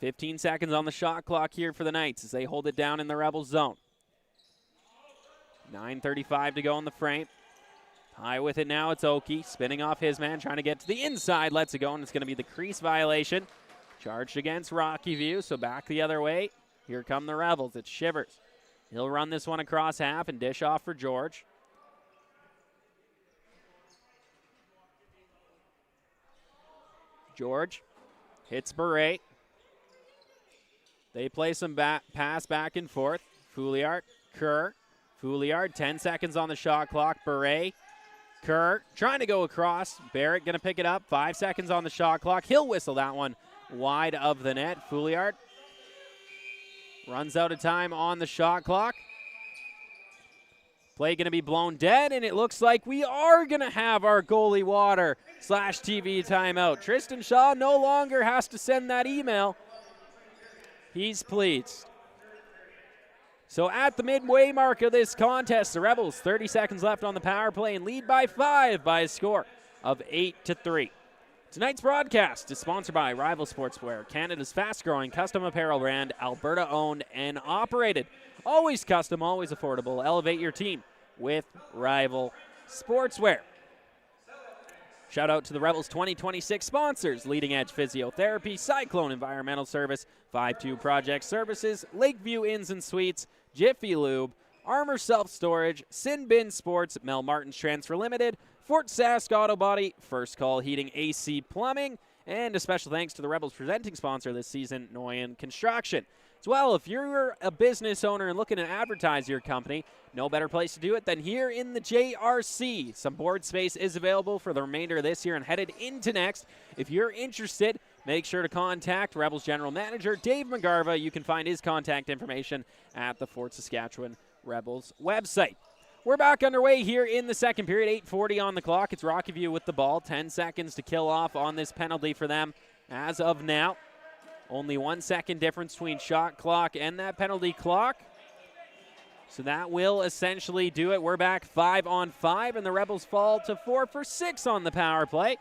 $15 seconds on the shot clock here for the Knights as they hold it down in the Rebels zone. 9:35 to go in the frame. High with it now, it's Oki, spinning off his man, trying to get to the inside, lets it go, and it's going to be the crease violation. Charged against Rockyview, so back the other way. Here come the Rebels, it's Shivers. He'll run this one across half and dish off for George. George hits Beret. They play some pass back and forth. Fouliard, Kerr, Fouliard, 10 seconds on the shot clock. Beret, Kerr trying to go across. Barrett going to pick it up. 5 seconds on the shot clock. He'll whistle that one wide of the net. Fouliard runs out of time on the shot clock. Play going to be blown dead, and it looks like we are going to have our goalie water / TV timeout. Tristan Shaw no longer has to send that email. He's pleased. So at the midway mark of this contest, the Rebels, 30 seconds left on the power play, and lead by 5 by a score of 8-3. Tonight's broadcast is sponsored by Rival Sportswear, Canada's fast-growing custom apparel brand, Alberta-owned and operated. Always custom, always affordable. Elevate your team with Rival Sportswear. Shout out to the Rebels 2026 sponsors, Leading Edge Physiotherapy, Cyclone Environmental Service, 5-2 Project Services, Lakeview Inns and Suites, Jiffy Lube, Armor Self-Storage, Sin Bin Sports, Mel Martin's Transfer Limited, Fort Sask Auto Body, First Call Heating, AC Plumbing, and a special thanks to the Rebels presenting sponsor this season, Noyan Construction. As well, if you're a business owner and looking to advertise your company, no better place to do it than here in the JRC. Some board space is available for the remainder of this year and headed into next. If you're interested, make sure to contact Rebels General Manager Dave McGarva. You can find his contact information at the Fort Saskatchewan Rebels website. We're back underway here in the second period, 8:40 on the clock. It's Rockyview with the ball, 10 seconds to kill off on this penalty for them as of now. Only 1 second difference between shot clock and that penalty clock. So that will essentially do it. We're back 5-on-5, and the Rebels fall to 4 for 6 on the power play,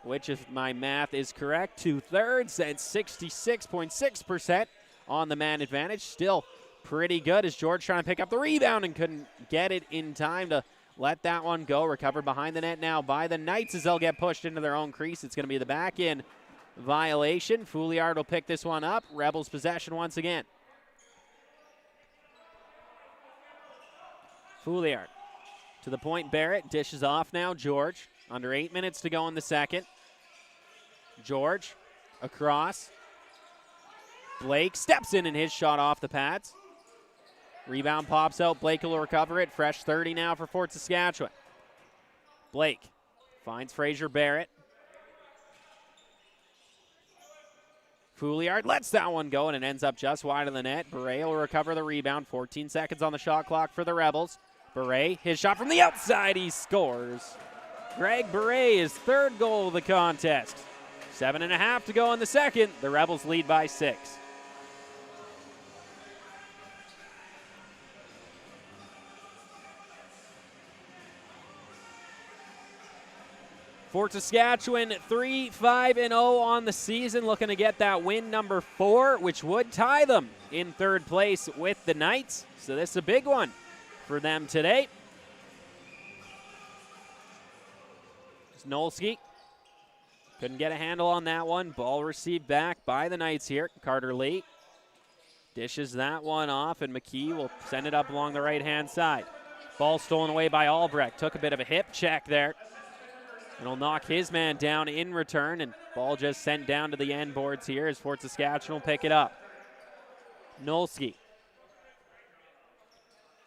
which, if my math is correct, 2/3 and 66.6% on the man advantage. Still pretty good as George trying to pick up the rebound and couldn't get it in time to let that one go. Recovered behind the net now by the Knights as they'll get pushed into their own crease. It's going to be the back in violation. Fouliard will pick this one up. Rebels possession once again. Fouliard to the point. Barrett dishes off now. George, under 8 minutes to go in the second. George across. Blake steps in and his shot off the pads. Rebound pops out. Blake will recover it. Fresh 30 now for Fort Saskatchewan. Blake finds Fraser Barrett. Fouliard lets that one go, and it ends up just wide of the net. Beret will recover the rebound. 14 seconds on the shot clock for the Rebels. Beret, his shot from the outside. He scores. Greg Beret, his third goal of the contest. 7.5 to go in the second. The Rebels lead by 6. Fort Saskatchewan 3-5-0 on the season, looking to get that win number 4, which would tie them in third place with the Knights. So this is a big one for them today. Nolski couldn't get a handle on that one. Ball received back by the Knights here. Carter Lee dishes that one off, and McKee will send it up along the right-hand side. Ball stolen away by Albrecht. Took a bit of a hip check there. And he'll knock his man down in return, and ball just sent down to the end boards here as Fort Saskatchewan will pick it up. Nolski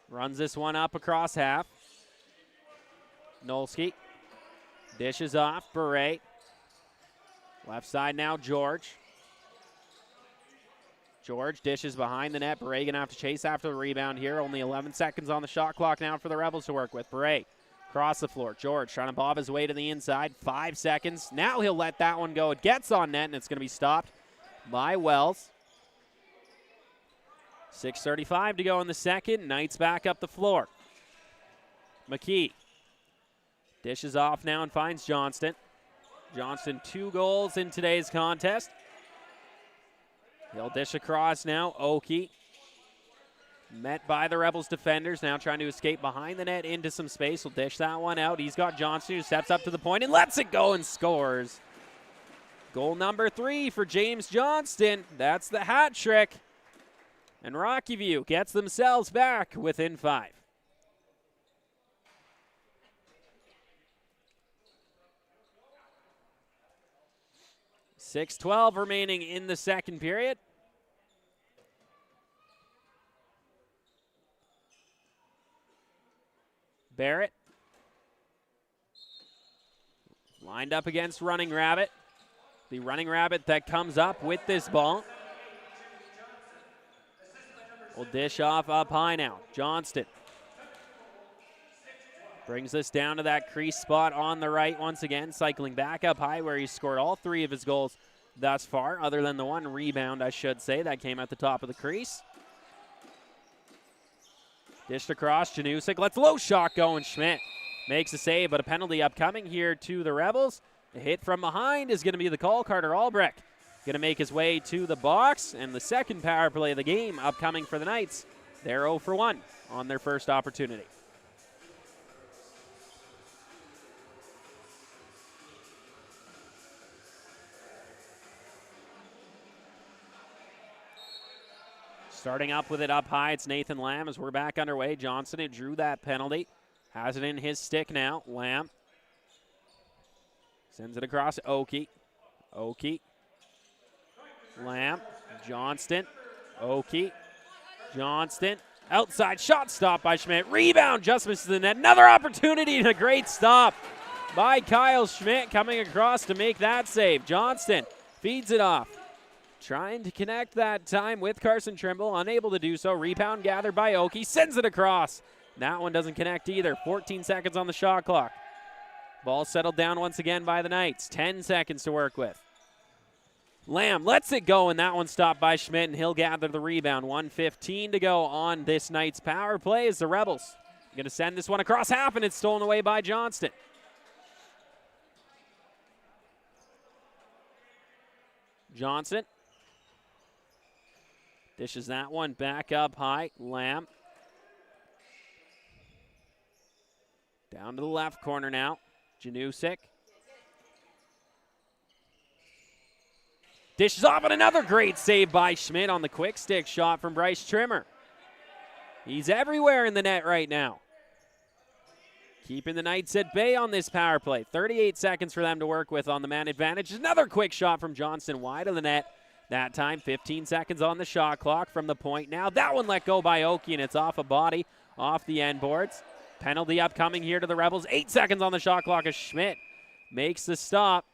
runs this one up across half. Nolski dishes off. Beret. Left side now, George. George dishes behind the net. Beret gonna have to chase after the rebound here. Only 11 seconds on the shot clock now for the Rebels to work with. Beret across the floor. George trying to bob his way to the inside. 5 seconds. Now he'll let that one go. It gets on net, and it's going to be stopped by Wells. 6:35 to go in the second. Knights back up the floor. McKee dishes off now and finds Johnston. Johnston 2 goals in today's contest. He'll dish across now. Oki met by the Rebels defenders, now trying to escape behind the net into some space. Will dish that one out. He's got Johnston, who steps up to the point and lets it go and scores. Goal number 3 for James Johnston. That's the hat trick. And Rockyview gets themselves back within 5. .6:12 remaining in the second period. Barrett lined up against Running Rabbit. The Running Rabbit that comes up with this ball will dish off up high now. Johnston brings this down to that crease spot on the right once again, cycling back up high where he scored all 3 of his goals thus far, other than the one rebound, I should say, that came at the top of the crease. Dished across, Janusik lets low shot go, and Schmidt makes a save, but a penalty upcoming here to the Rebels. A hit from behind is going to be the call. Carter Albrecht going to make his way to the box, and the second power play of the game upcoming for the Knights. They're 0 for 1 on their first opportunity. Starting up with it up high, it's Nathan Lamb as we're back underway. Johnson, who drew that penalty, has it in his stick now. Lamb sends it across Oki. Oki. Lamb. Johnston. Oki. Johnston. Outside shot stop by Schmidt. Rebound just misses the net. Another opportunity and a great stop by Kyle Schmidt coming across to make that save. Johnston Feeds it off. Trying to connect that time with Carson Trimble. Unable to do so. Rebound gathered by Oki. Sends it across. That one doesn't connect either. 14 seconds on the shot clock. Ball settled down once again by the Knights. 10 seconds to work with. Lamb lets it go, and that one stopped by Schmidt, and he'll gather the rebound. 1:15 to go on this Knights power play as the Rebels going to send this one across half, and it's stolen away by Johnston. Johnson dishes that one back up high. Lamb down to the left corner now. Janusik dishes off, and another great save by Schmidt on the quick stick shot from Bryce Trimmer. He's everywhere in the net right now. Keeping the Knights at bay on this power play. 38 seconds for them to work with on the man advantage. Another quick shot from Johnston wide of the net. That time, 15 seconds on the shot clock from the point now. That one let go by Oki, and it's off a body, off the end boards. Penalty upcoming here to the Rebels. 8 seconds on the shot clock as Schmidt makes the stop.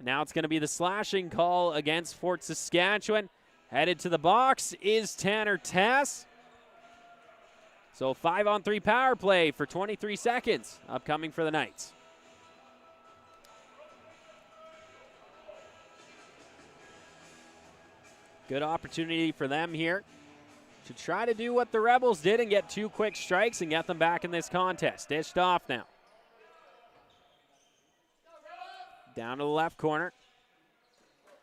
Now it's going to be the slashing call against Fort Saskatchewan. Headed to the box is Tanner Tass. So 5-on-3 power play for 23 seconds upcoming for the Knights. Good opportunity for them here to try to do what the Rebels did and get 2 quick strikes and get them back in this contest. Dished off now. Down to the left corner.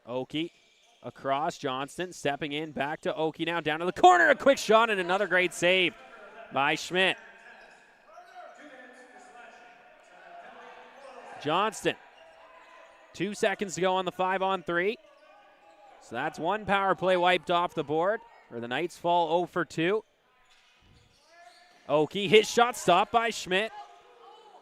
Oki across. Johnston stepping in. Back to Oki now. Down to the corner. A quick shot and another great save by Schmidt. Johnston. 2 seconds to go on the 5-on-3. So that's one power play wiped off the board, where the Knights fall 0 for 2. Oki, his shot stopped by Schmidt.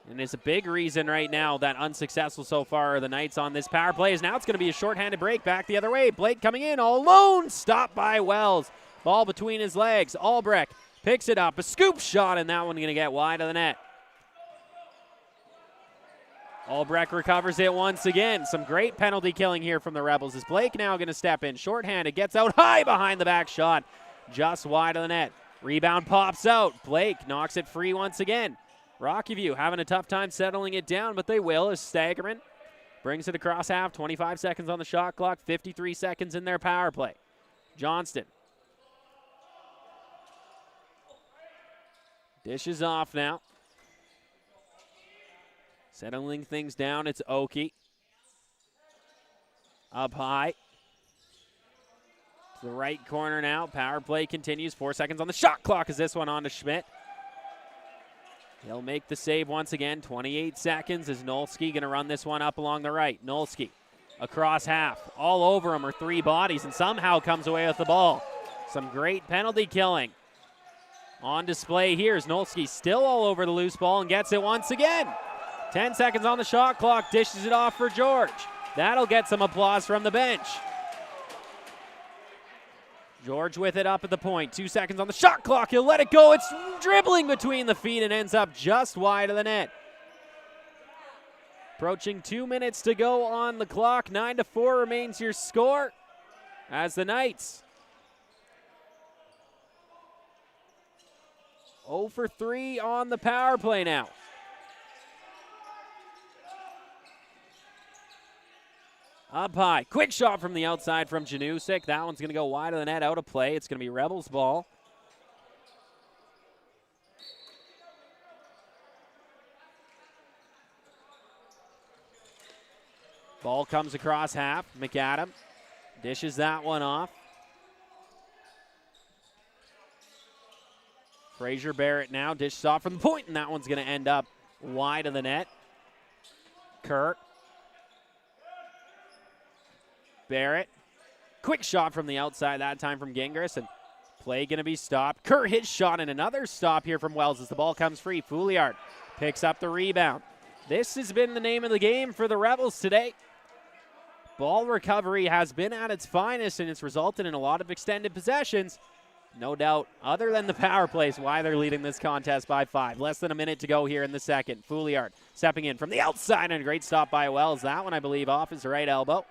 And it's a big reason right now that unsuccessful so far are the Knights on this power play. Is now it's going to be a shorthanded break back the other way. Blake coming in all alone. Stopped by Wells. Ball between his legs. Albrecht picks it up. A scoop shot, and that one going to get wide of the net. Albrecht recovers it once again. Some great penalty killing here from the Rebels. Is Blake now going to step in? Shorthanded. Gets out high behind the back shot. Just wide of the net. Rebound pops out. Blake knocks it free once again. Rockyview having a tough time settling it down, but they will as Staggerman brings it across half. 25 seconds on the shot clock, 53 seconds in their power play. Johnston dishes off now. Settling things down, it's Oki. Up high. To the right corner now. Power play continues. 4 seconds on the shot clock as this one on to Schmidt. He'll make the save once again. 28 seconds as Nolski going to run this one up along the right. Nolski across half. All over him are 3 bodies and somehow comes away with the ball. Some great penalty killing on display here as Nolski still all over the loose ball and gets it once again. 10 seconds on the shot clock. Dishes it off for George. That'll get some applause from the bench. George with it up at the point. 2 seconds on the shot clock. He'll let it go. It's dribbling between the feet and ends up just wide of the net. Approaching 2 minutes to go on the clock. 9-4 remains your score as the Knights 0 for 3 on the power play now. Up high. Quick shot from the outside from Janusik. That one's going to go wide of the net, out of play. It's going to be Rebels ball. Ball comes across half. McAdam dishes that one off. Fraser Barrett now dishes off from the point, and that one's going to end up wide of the net. Kerr. Barrett. Quick shot from the outside, that time from Gingras, and play going to be stopped. Kerr his shot, and another stop here from Wells as the ball comes free. Fouliard picks up the rebound. This has been the name of the game for the Rebels today. Ball recovery has been at its finest, and it's resulted in a lot of extended possessions. No doubt, other than the power plays, why they're leading this contest by 5. Less than a minute to go here in the second. Fouliard stepping in from the outside, and a great stop by Wells. That one, I believe, off his right elbow.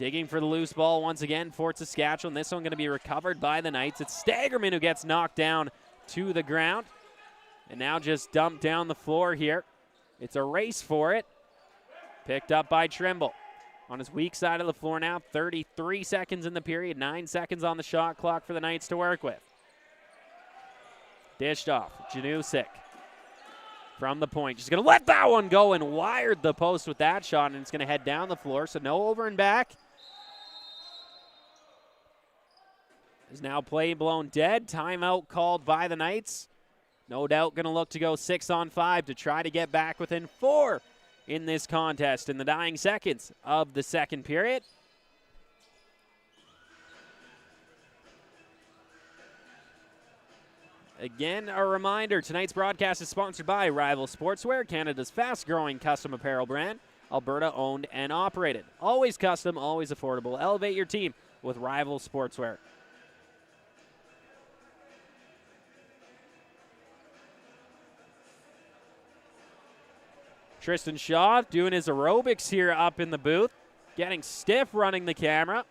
Digging for the loose ball once again, Fort Saskatchewan. This one going to be recovered by the Knights. It's Steigerman who gets knocked down to the ground. And now just dumped down the floor here. It's a race for it. Picked up by Trimble. On his weak side of the floor now, 33 seconds in the period, 9 seconds on the shot clock for the Knights to work with. Dished off, Janusik from the point. Just going to let that one go and wired the post with that shot, and it's going to head down the floor, so no over and back. Is now play blown dead. Timeout called by the Knights. No doubt going to look to go 6-on-5 to try to get back within 4 in this contest in the dying seconds of the second period. Again, a reminder, tonight's broadcast is sponsored by Rival Sportswear, Canada's fast-growing custom apparel brand, Alberta owned and operated. Always custom, always affordable. Elevate your team with Rival Sportswear. Tristan Shaw doing his aerobics here up in the booth, getting stiff running the camera.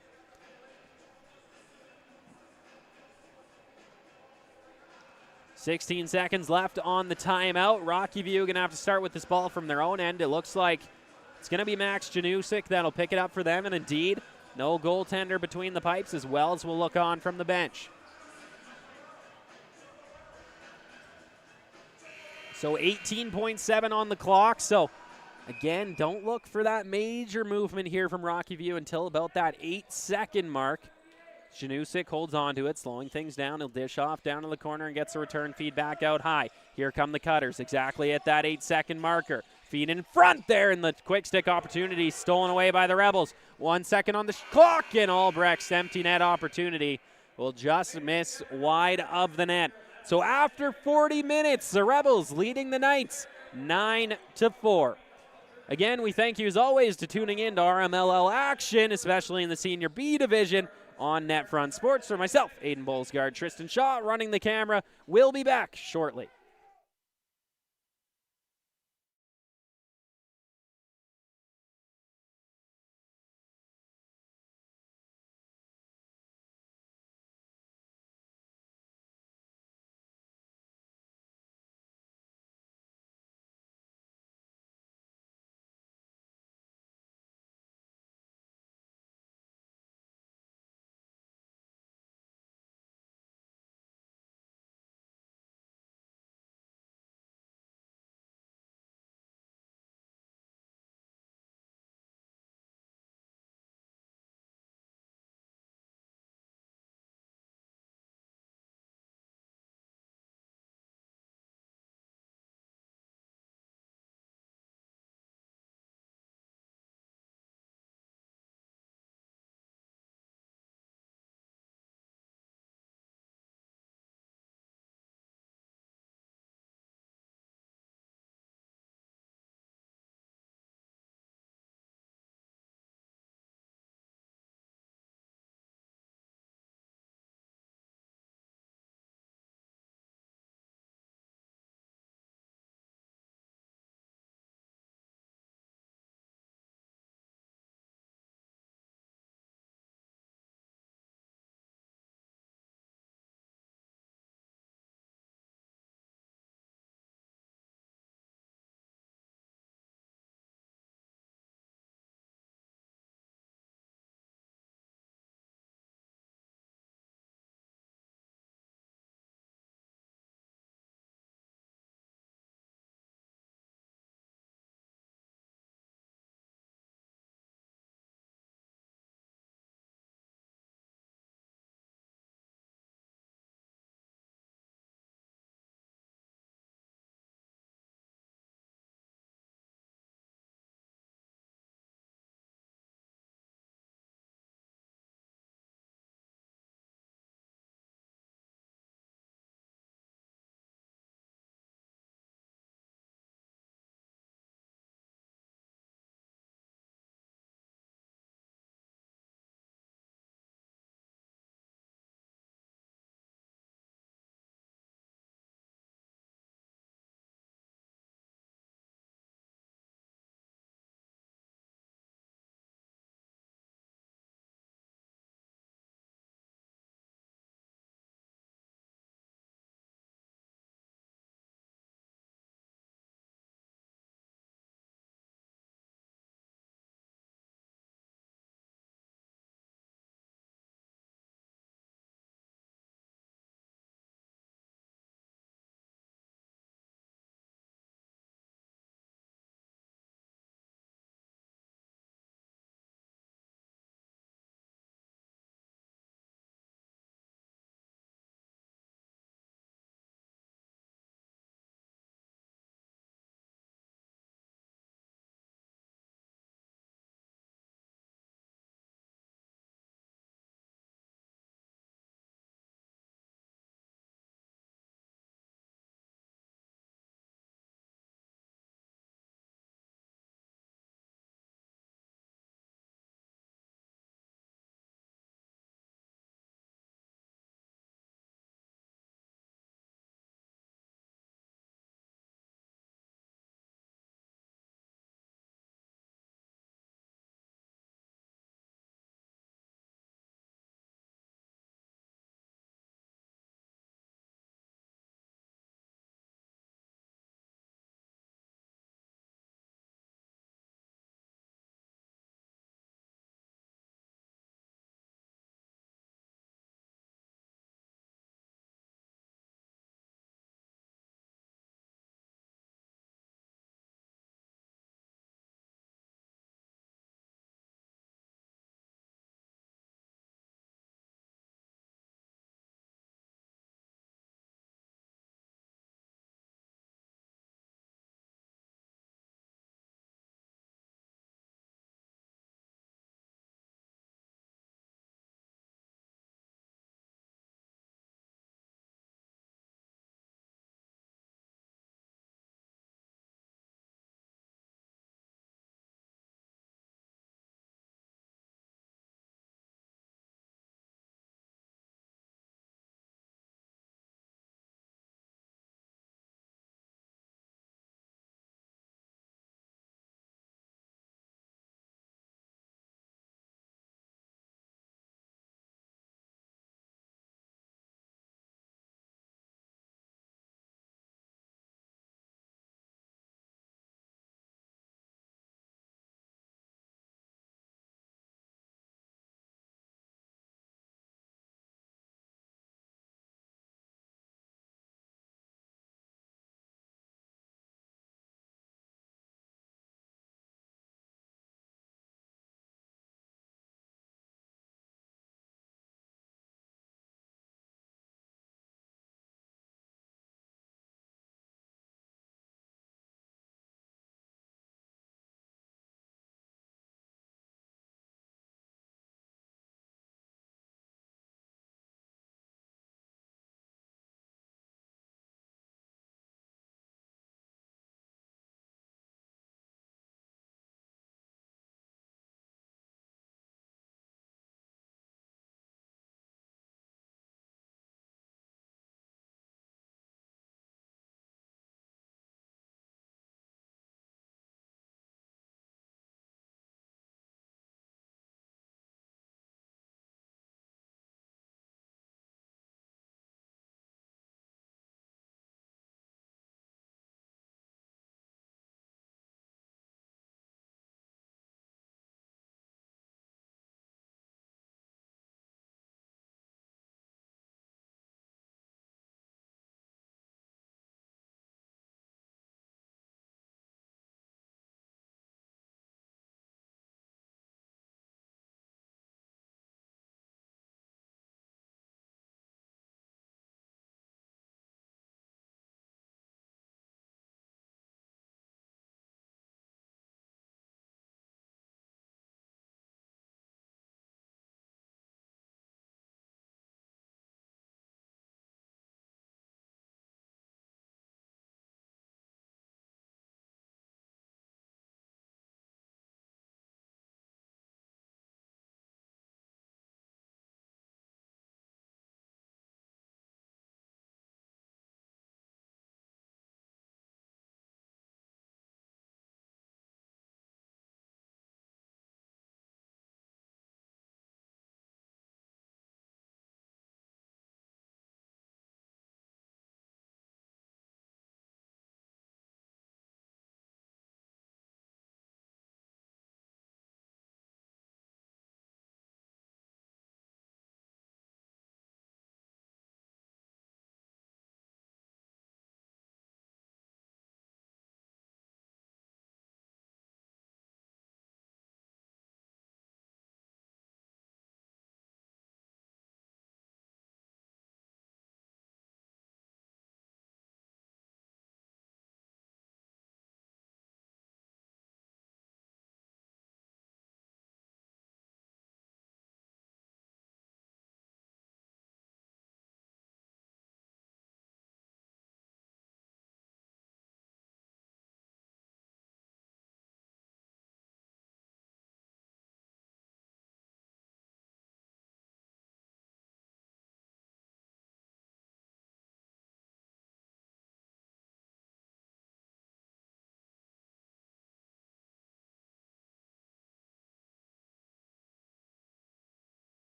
.16 seconds left on the timeout. Rockyview going to have to start with this ball from their own end. It looks like it's going to be Max Janusik that'll pick it up for them, and indeed, no goaltender between the pipes as Wells will look on from the bench. So 18.7 on the clock. So, again, don't look for that major movement here from Rockyview until about that 8-second mark. Janusik holds on to it, slowing things down. He'll dish off down to the corner and gets a return feed back out high. Here come the Cutters, exactly at that 8-second marker. Feed in front there, and the quick stick opportunity stolen away by the Rebels. 1 second on the clock, and Albrecht's empty net opportunity will just miss wide of the net. So after 40 minutes, the Rebels leading the Knights 9-4. Again, we thank you as always to tuning in to RMLL action, especially in the Senior B division on NetFront Sports. For myself, Aiden Bolsgaard, Tristan Shaw running the camera. We'll be back shortly.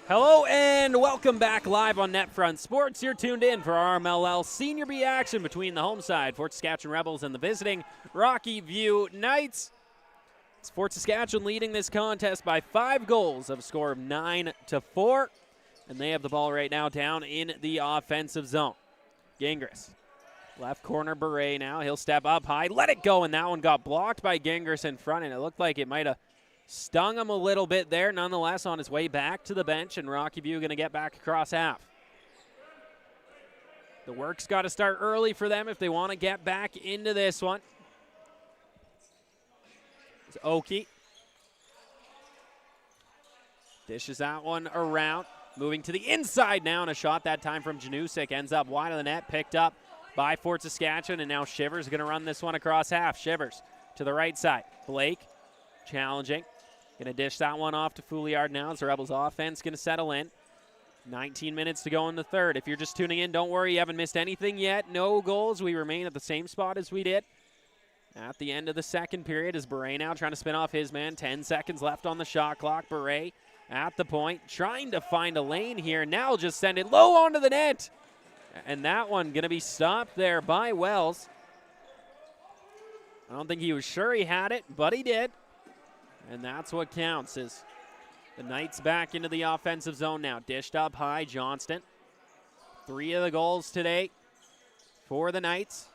Hello and welcome back live on NetFront Sports. You're tuned in for RMLL Senior B action between the home side, Fort Saskatchewan Rebels, and the visiting Rockyview Knights. It's Fort Saskatchewan leading this contest by 5 goals of a score of 9-4. And they have the ball right now down in the offensive zone. Gingras, left corner Beret now. He'll step up high, let it go, and that one got blocked by Gingras in front, and it looked like it might have stung him a little bit there. Nonetheless, on his way back to the bench, and Rockyview going to get back across half. The work's got to start early for them if they want to get back into this one. It's Oki. Dishes that one around. Moving to the inside now, and a shot that time from Janusik ends up wide of the net, picked up by Fort Saskatchewan, and now Shivers going to run this one across half. Shivers to the right side. Blake challenging. Going to dish that one off to Fouliard now as the Rebels offense going to settle in. 19 minutes to go in the third. If you're just tuning in, don't worry, you haven't missed anything yet. No goals. We remain at the same spot as we did at the end of the second period as Beret now trying to spin off his man. 10 seconds left on the shot clock. Beret at the point, trying to find a lane here. Now just send it low onto the net. And that one going to be stopped there by Wells. I don't think he was sure he had it, but he did. And that's what counts is the Knights back into the offensive zone now. Dished up high, Johnston. 3 of the goals today for the Knights.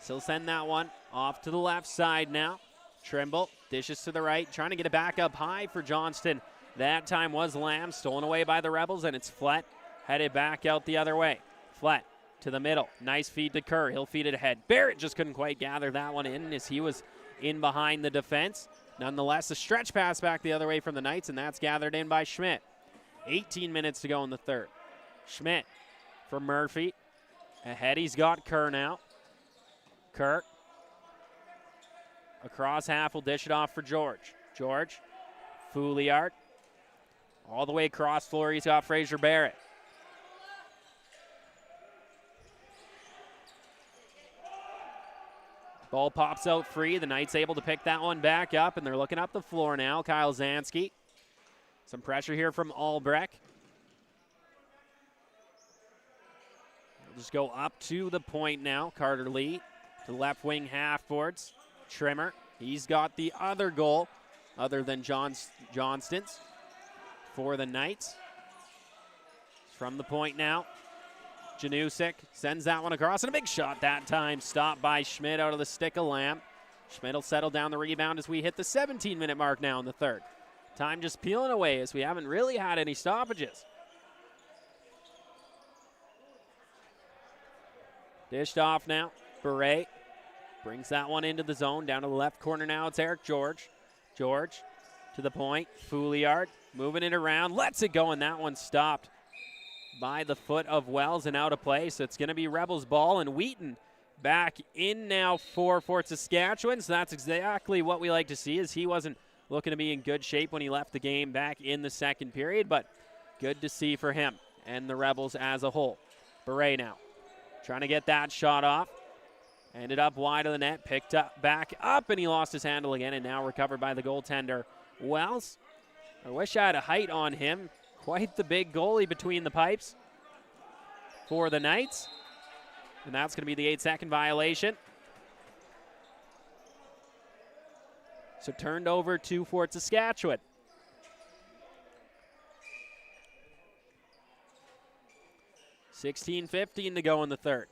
So send that one off to the left side now. Trimble dishes to the right, trying to get it back up high for Johnston. That time was Lamb, stolen away by the Rebels, and it's Flett headed back out the other way. Flett to the middle. Nice feed to Kerr. He'll feed it ahead. Barrett just couldn't quite gather that one in as he was in behind the defense. Nonetheless, a stretch pass back the other way from the Knights, and that's gathered in by Schmidt. 18 minutes to go in the third. Schmidt for Murphy. Ahead he's got Kerr now. Kerr across half will dish it off for George. George, Fouliard. All the way across floor, he's got Fraser Barrett. Ball pops out free. The Knights able to pick that one back up, and they're looking up the floor now. Kyle Zansky. Some pressure here from Albrecht. We'll just go up to the point now. Carter Lee to the left wing half boards. Trimmer. He's got the other goal other than Johnston's for the Knights. From the point now. Janusik sends that one across, and a big shot that time. Stopped by Schmidt out of the stick of Lamb. Schmidt will settle down the rebound as we hit the 17-minute mark now in the third. Time just peeling away as we haven't really had any stoppages. Dished off now. Beret brings that one into the zone. Down to the left corner now. It's Eric George. George to the point. Fouliard moving it around. Lets it go, and that one stopped by the foot of Wells and out of play. So it's going to be Rebels ball, and Wheaton back in now for Fort Saskatchewan. So that's exactly what we like to see, as he wasn't looking to be in good shape when he left the game back in the second period, but good to see for him and the Rebels as a whole. Beret now trying to get that shot off. Ended up wide of the net, picked up back up, and he lost his handle again, and now recovered by the goaltender Wells. I wish I had a height on him. Quite the big goalie between the pipes for the Knights. And that's going to be the 8-second violation. So turned over to Fort Saskatchewan. $16:15 to go in the third.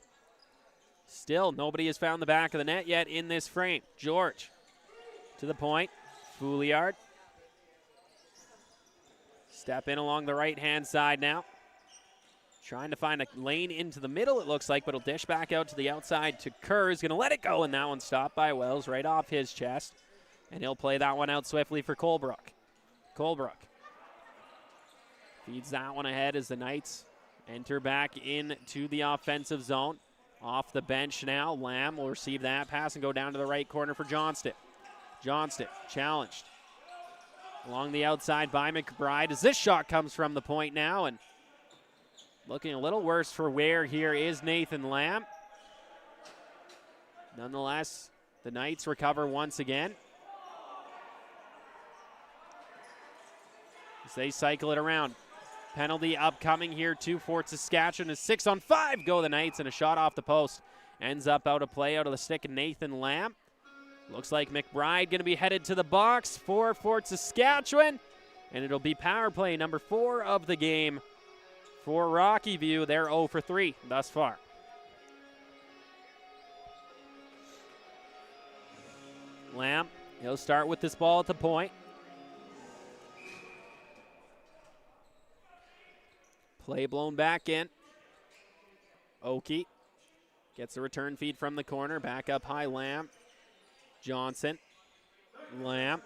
Still, nobody has found the back of the net yet in this frame. George to the point. Fouliard. Step in along the right-hand side now. Trying to find a lane into the middle, it looks like, but he'll dish back out to the outside to Kerr, who's going to let it go, and that one stopped by Wells right off his chest. And he'll play that one out swiftly for Colebrook. Colebrook feeds that one ahead as the Knights enter back into the offensive zone. Off the bench now, Lamb will receive that pass and go down to the right corner for Johnston. Johnston challenged along the outside by McBride as this shot comes from the point now, and looking a little worse for wear here is Nathan Lamb. Nonetheless, the Knights recover once again. as they cycle it around. Penalty upcoming here too for Saskatchewan. A 6-on-5 go the Knights, and a shot off the post. Ends up out of play out of the stick of Nathan Lamb. Looks like McBride going to be headed to the box for Fort Saskatchewan, and it'll be power play number 4 of the game for Rockyview. They're 0 for 3 thus far. Lamb, he'll start with this ball at the point. Play blown back in. Oki gets a return feed from the corner. Back up high, Lamb. Johnson. Lamb.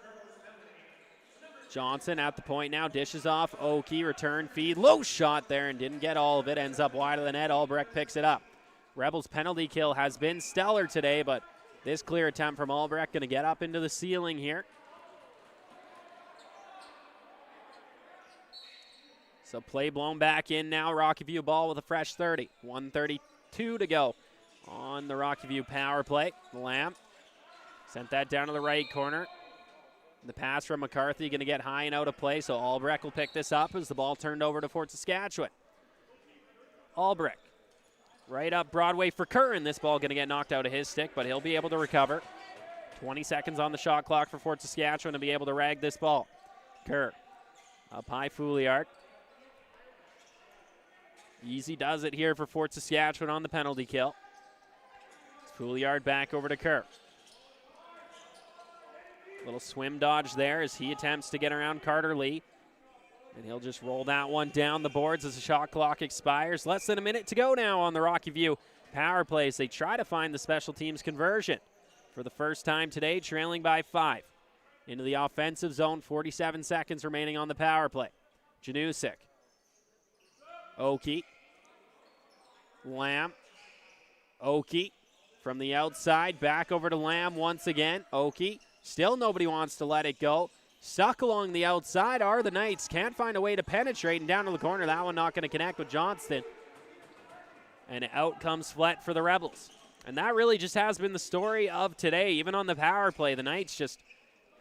Johnson at the point now. Dishes off. Oki, return feed. Low shot there and didn't get all of it. Ends up wide of the net. Albrecht picks it up. Rebels' penalty kill has been stellar today, but this clear attempt from Albrecht going to get up into the ceiling here. So play blown back in now. Rockyview ball with a fresh 30. 1:32 to go on the Rockyview power play. Lamb sent that down to the right corner. The pass from McCarthy going to get high and out of play, so Albrecht will pick this up as the ball turned over to Fort Saskatchewan. Albrecht right up Broadway for Kerr, and this ball going to get knocked out of his stick, but he'll be able to recover. 20 seconds on the shot clock for Fort Saskatchewan to be able to rag this ball. Kerr up high, Fouliard. Easy does it here for Fort Saskatchewan on the penalty kill. Fouliard back over to Kerr. Little swim dodge there as he attempts to get around Carter Lee. And he'll just roll that one down the boards as the shot clock expires. Less than a minute to go now on the Rockyview power plays. They try to find the special teams conversion for the first time today, trailing by 5. Into the offensive zone, 47 seconds remaining on the power play. Janusik. Oki. Lamb. Oki from the outside, back over to Lamb once again. Oki. Still nobody wants to let it go. Stuck along the outside are the Knights. Can't find a way to penetrate, and down to the corner. That one not going to connect with Johnston. And out comes Flett for the Rebels. And that really just has been the story of today. Even on the power play, the Knights just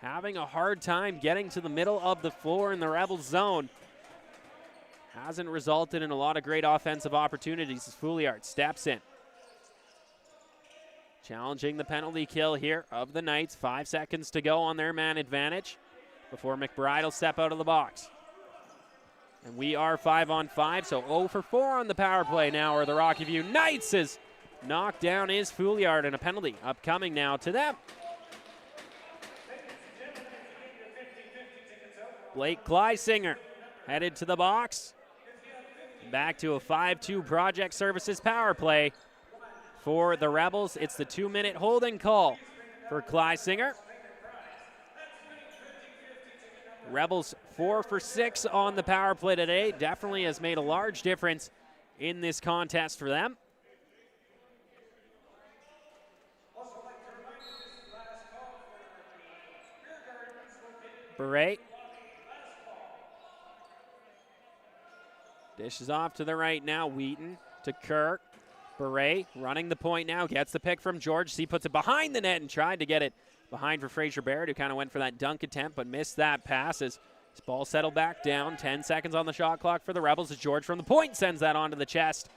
having a hard time getting to the middle of the floor in the Rebels zone. Hasn't resulted in a lot of great offensive opportunities as Fouliard steps in. Challenging the penalty kill here of the Knights. 5 seconds to go on their man advantage before McBride will step out of the box. And we are 5-on-5, so 0 for 4 on the power play now, or the Rockyview Knights is knocked down is Fouliard, and a penalty upcoming now to them. Blake Kleisinger headed to the box. Back to a 5-2 Project Services power play. For the Rebels, it's the 2-minute holding call for Kleisinger. Rebels 4 for 6 on the power play today. Definitely has made a large difference in this contest for them. Beret dishes off to the right now. Wheaton to Kerr. Beret running the point now, gets the pick from George. He puts it behind the net and tried to get it behind for Fraser Barrett, who kind of went for that dunk attempt but missed that pass as his ball settled back down. 10 seconds on the shot clock for the Rebels as George from the point sends that onto the chest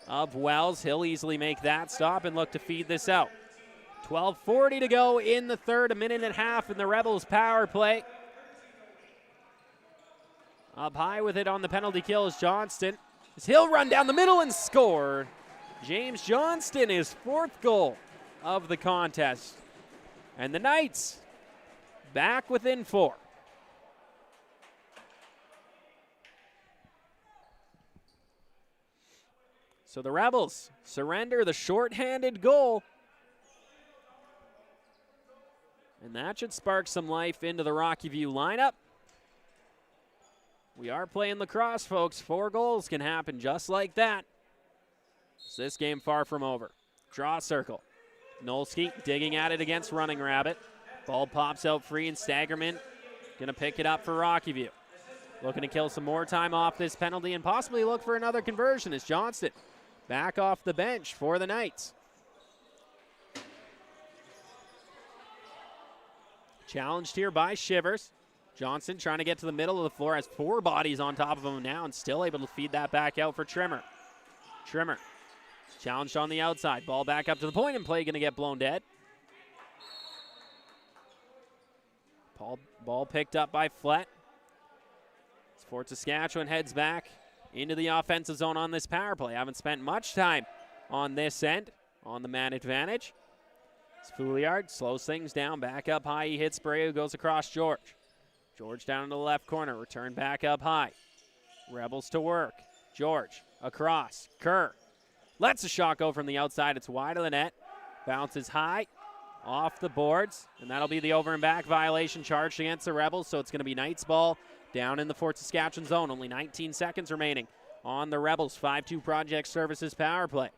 of Wells. He'll easily make that stop and look to feed this out. 12:40 to go in the third, a minute and a half in the Rebels power play. Up high with it on the penalty kill is Johnston. He'll run down the middle and score. James Johnston, his 4th goal of the contest. And the Knights back within 4. So the Rebels surrender the shorthanded goal. And that should spark some life into the Rockyview lineup. We are playing lacrosse, folks. 4 goals can happen just like that. So this game far from over. Draw circle. Nolsky digging at it against Running Rabbit. Ball pops out free, and Staggerman going to pick it up for Rockyview. Looking to kill some more time off this penalty and possibly look for another conversion as Johnston back off the bench for the Knights. Challenged here by Shivers. Johnson trying to get to the middle of the floor, has 4 bodies on top of him now and still able to feed that back out for Trimmer. Trimmer challenged on the outside. Ball back up to the point and play going to get blown dead. Ball picked up by Flett. Fort Saskatchewan heads back into the offensive zone on this power play. Haven't spent much time on this end on the man advantage. Fouliard slows things down, back up high. He hits Brea, who goes across George. George down in the left corner, return back up high. Rebels to work. George across. Kerr lets a shot go from the outside. It's wide of the net. Bounces high off the boards, and that'll be the over and back violation charged against the Rebels. So it's going to be Knights ball down in the Fort Saskatchewan zone. Only 19 seconds remaining on the Rebels 5-2 Project Services power play.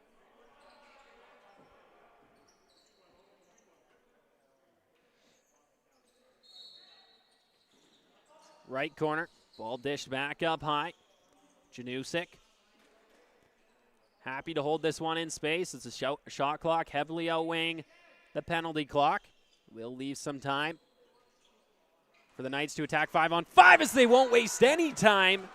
Right corner, ball dished back up high. Janusik happy to hold this one in space. It's a shot clock heavily outweighing the penalty clock. Will leave some time for the Knights to attack 5-on-5 as they won't waste any time.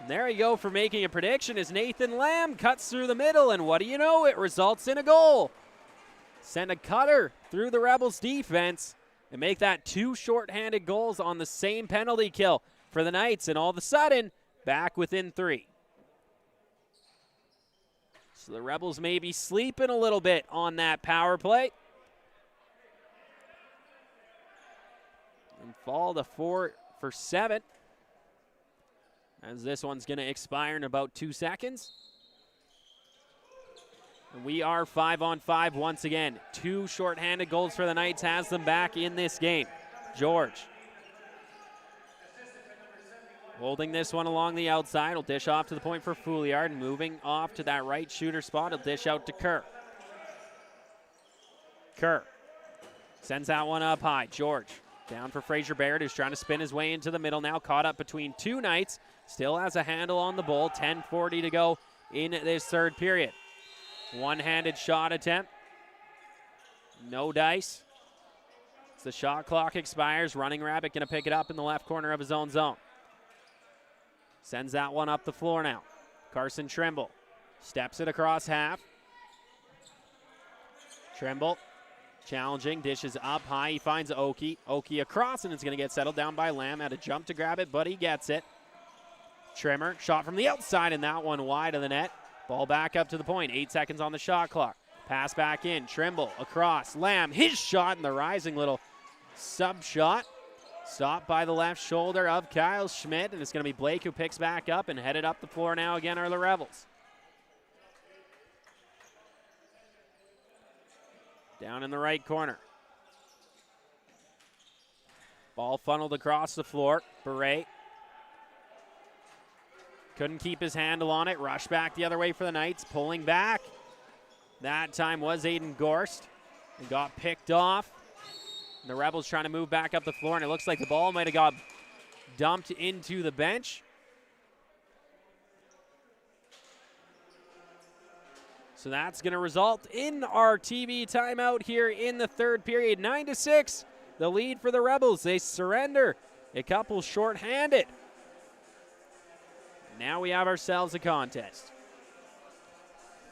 And there you go for making a prediction as Nathan Lamb cuts through the middle, and what do you know? It results in a goal. Send a cutter through the Rebels defense and make that 2 shorthanded goals on the same penalty kill for the Knights, and all of a sudden, back within 3. So the Rebels may be sleeping a little bit on that power play. And fall to 4 for 7. As this one's going to expire in about 2 seconds. And we are 5-on-5 once again. 2 shorthanded goals for the Knights has them back in this game. George holding this one along the outside. Will dish off to the point for Fouliard. Moving off to that right shooter spot. He'll dish out to Kerr. Kerr sends that one up high. George down for Fraser Barrett, who's trying to spin his way into the middle now. Caught up between 2 Knights. Still has a handle on the ball. 10:40 to go in this third period. One-handed shot attempt. No dice. As the shot clock expires, Running Rabbit going to pick it up in the left corner of his own zone. Sends that one up the floor now. Carson Trimble steps it across half. Trimble challenging, dishes up high. He finds Oki. Oki across, and it's going to get settled down by Lamb. Had to jump to grab it, but he gets it. Trimmer, shot from the outside, and that one wide of the net. Ball back up to the point. 8 seconds on the shot clock. Pass back in. Trimble across. Lamb, his shot, and the rising little sub shot. Stopped by the left shoulder of Kyle Schmidt, and it's going to be Blake who picks back up, and headed up the floor now again are the Rebels. Down in the right corner. Ball funneled across the floor. Beret couldn't keep his handle on it. Rush back the other way for the Knights. Pulling back. That time was Aiden Gorst. And got picked off. And the Rebels trying to move back up the floor, and it looks like the ball might have got dumped into the bench. So that's going to result in our TV timeout here in the third period. 9-6, the lead for the Rebels. They surrender. A couple shorthanded. Now we have ourselves a contest.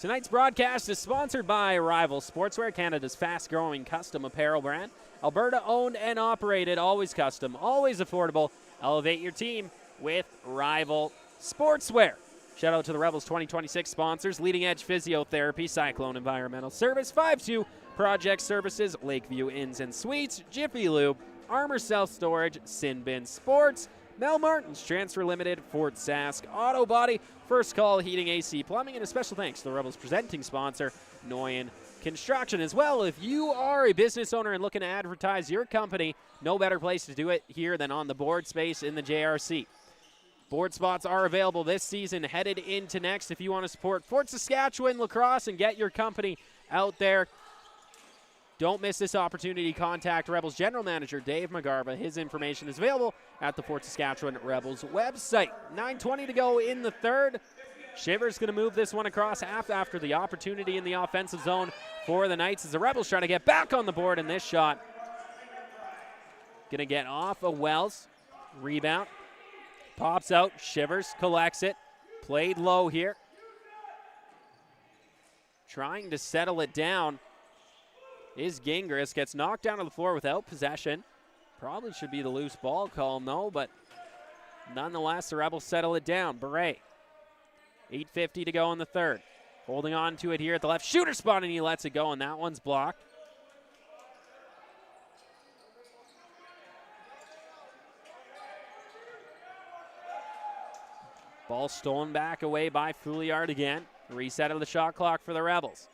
Tonight's broadcast is sponsored by Rival Sportswear, Canada's fast-growing custom apparel brand. Alberta owned and operated, always custom, always affordable. Elevate your team with Rival Sportswear. Shout out to the Rebels 2026 sponsors: Leading Edge Physiotherapy, Cyclone Environmental Service, 5-2 Project Services, Lakeview Inns and Suites, Jiffy Lube, Armor Self Storage, Sin Bin Sports, Mel Martin's Transfer Limited, Fort Sask Auto Body, First Call Heating, AC Plumbing, and a special thanks to the Rebels presenting sponsor, Noyen Construction. As well, if you are a business owner and looking to advertise your company, no better place to do it here than on the board space in the JRC. Board spots are available this season, headed into next. If you want to support Fort Saskatchewan Lacrosse and get your company out there, don't miss this opportunity. Contact Rebels General Manager Dave McGarva. His information is available at the Fort Saskatchewan Rebels website. 9:20 to go in the third. Shivers going to move this one across half after the opportunity in the offensive zone for the Knights as the Rebels trying to get back on the board, in this shot going to get off of Wells. Rebound. Pops out. Shivers collects it. Played low here. Trying to settle it down is Gingras. Gets knocked down to the floor without possession. Probably should be the loose ball call, no, but nonetheless, the Rebels settle it down. Beret. 8:50 to go in the third. Holding on to it here at the left shooter spot, and he lets it go, and that one's blocked. Ball stolen back away by Fouliard again. Reset of the shot clock for the Rebels.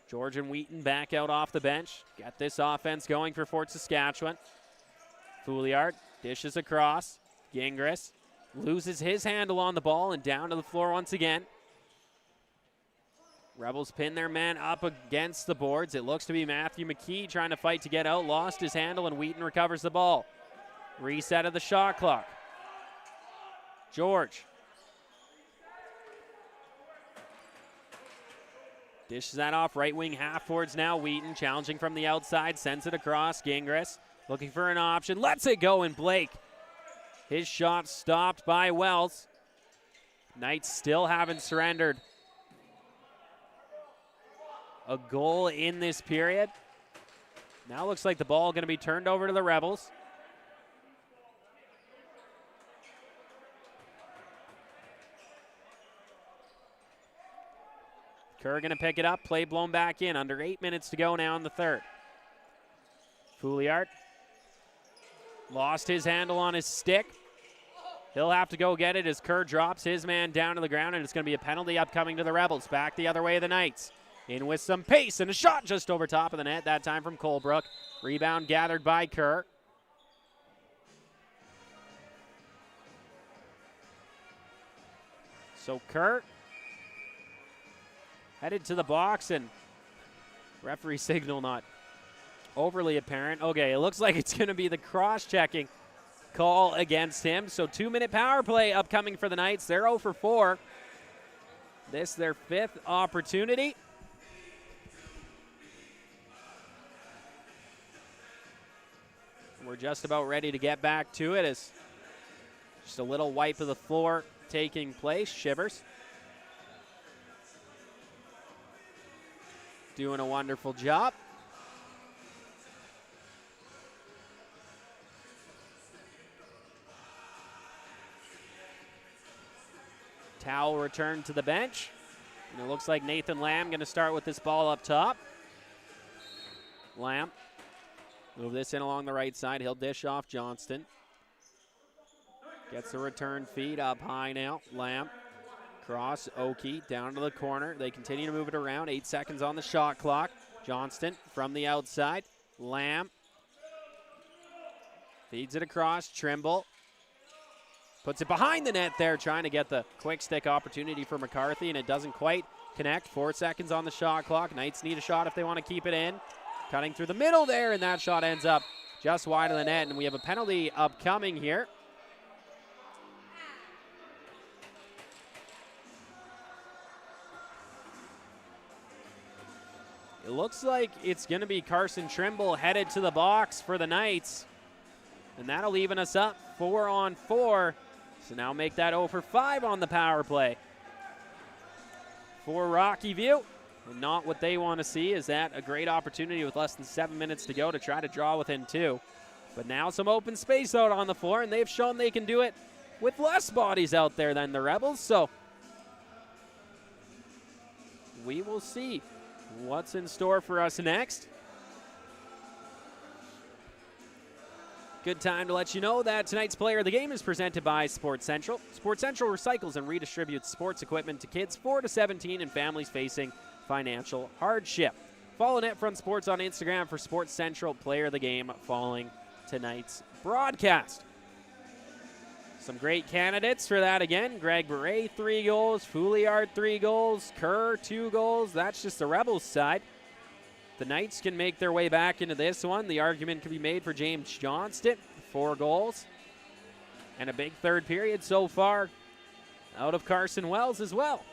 George and Wheaton back out off the bench. Got this offense going for Fort Saskatchewan. Fouliard dishes across. Gingras loses his handle on the ball and down to the floor once again. Rebels pin their man up against the boards. It looks to be Matthew McKee trying to fight to get out. Lost his handle, and Wheaton recovers the ball. Reset of the shot clock. George dishes that off, right wing half boards now. Wheaton challenging from the outside, sends it across. Gingras looking for an option, lets it go, and Blake. His shot stopped by Wells. Knights still haven't surrendered a goal in this period. Now looks like the ball going to be turned over to the Rebels. Kerr going to pick it up, play blown back in. Under 8 minutes to go now in the third. Fouliard lost his handle on his stick. He'll have to go get it as Kerr drops his man down to the ground, and it's going to be a penalty upcoming to the Rebels. Back the other way of the Knights. In with some pace, and a shot just over top of the net, that time from Colebrook. Rebound gathered by Kerr. So Kerr headed to the box, and referee signal not overly apparent. Okay, it looks like it's going to be the cross-checking call against him. So 2-minute power play upcoming for the Knights. They're 0 for 4. This their 5th opportunity. We're just about ready to get back to it as just a little wipe of the floor taking place. Shivers doing a wonderful job. Towel returned to the bench. And it looks like Nathan Lamb going to start with this ball up top. Lamb, move this in along the right side. He'll dish off Johnston. Gets the return feed up high now. Lamb, cross, Oki, down to the corner. They continue to move it around. 8 seconds on the shot clock. Johnston from the outside. Lamb feeds it across. Trimble puts it behind the net there, trying to get the quick stick opportunity for McCarthy, and it doesn't quite connect. 4 seconds on the shot clock. Knights need a shot if they want to keep it in. Cutting through the middle there, and that shot ends up just wide of the net, and we have a penalty upcoming here. It looks like it's going to be Carson Trimble headed to the box for the Knights, and that'll even us up 4 on 4. So now make that 0 for 5 on the power play for Rockyview. And not what they want to see. Is that a great opportunity with less than 7 minutes to go to try to draw within 2. But now some open space out on the floor, and they've shown they can do it with less bodies out there than the Rebels. So we will see what's in store for us next. Good time to let you know that tonight's player of the game is presented by Sports Central. Sports Central recycles and redistributes sports equipment to kids 4 to 17 and families facing financial hardship. Follow NetFront Sports on Instagram for Sports Central player of the game following tonight's broadcast. Some great candidates for that again. Greg Beret, 3 goals. Fouliard, 3 goals. Kerr, 2 goals. That's just the Rebels side. The Knights can make their way back into this one. The argument can be made for James Johnston, 4 goals. And a big third period so far out of Carson Wells as well.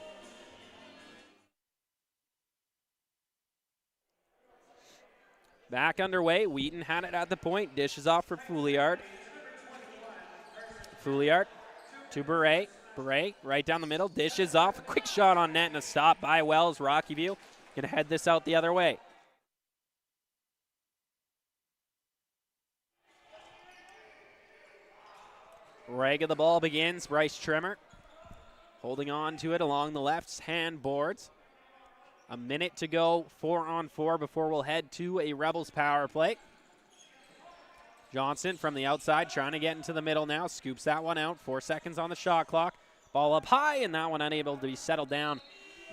Back underway. Wheaton had it at the point. Dishes off for Fouliard. Fouliard to Beret. Beret right down the middle, dishes off. A quick shot on net and a stop by Wells. Rockyview going to head this out the other way. Reg of the ball begins. Bryce Trimmer holding on to it along the left-hand boards. A minute to go, 4-on-4 before we'll head to a Rebels power play. Johnson from the outside trying to get into the middle now. Scoops that one out. 4 seconds on the shot clock. Ball up high, and that one unable to be settled down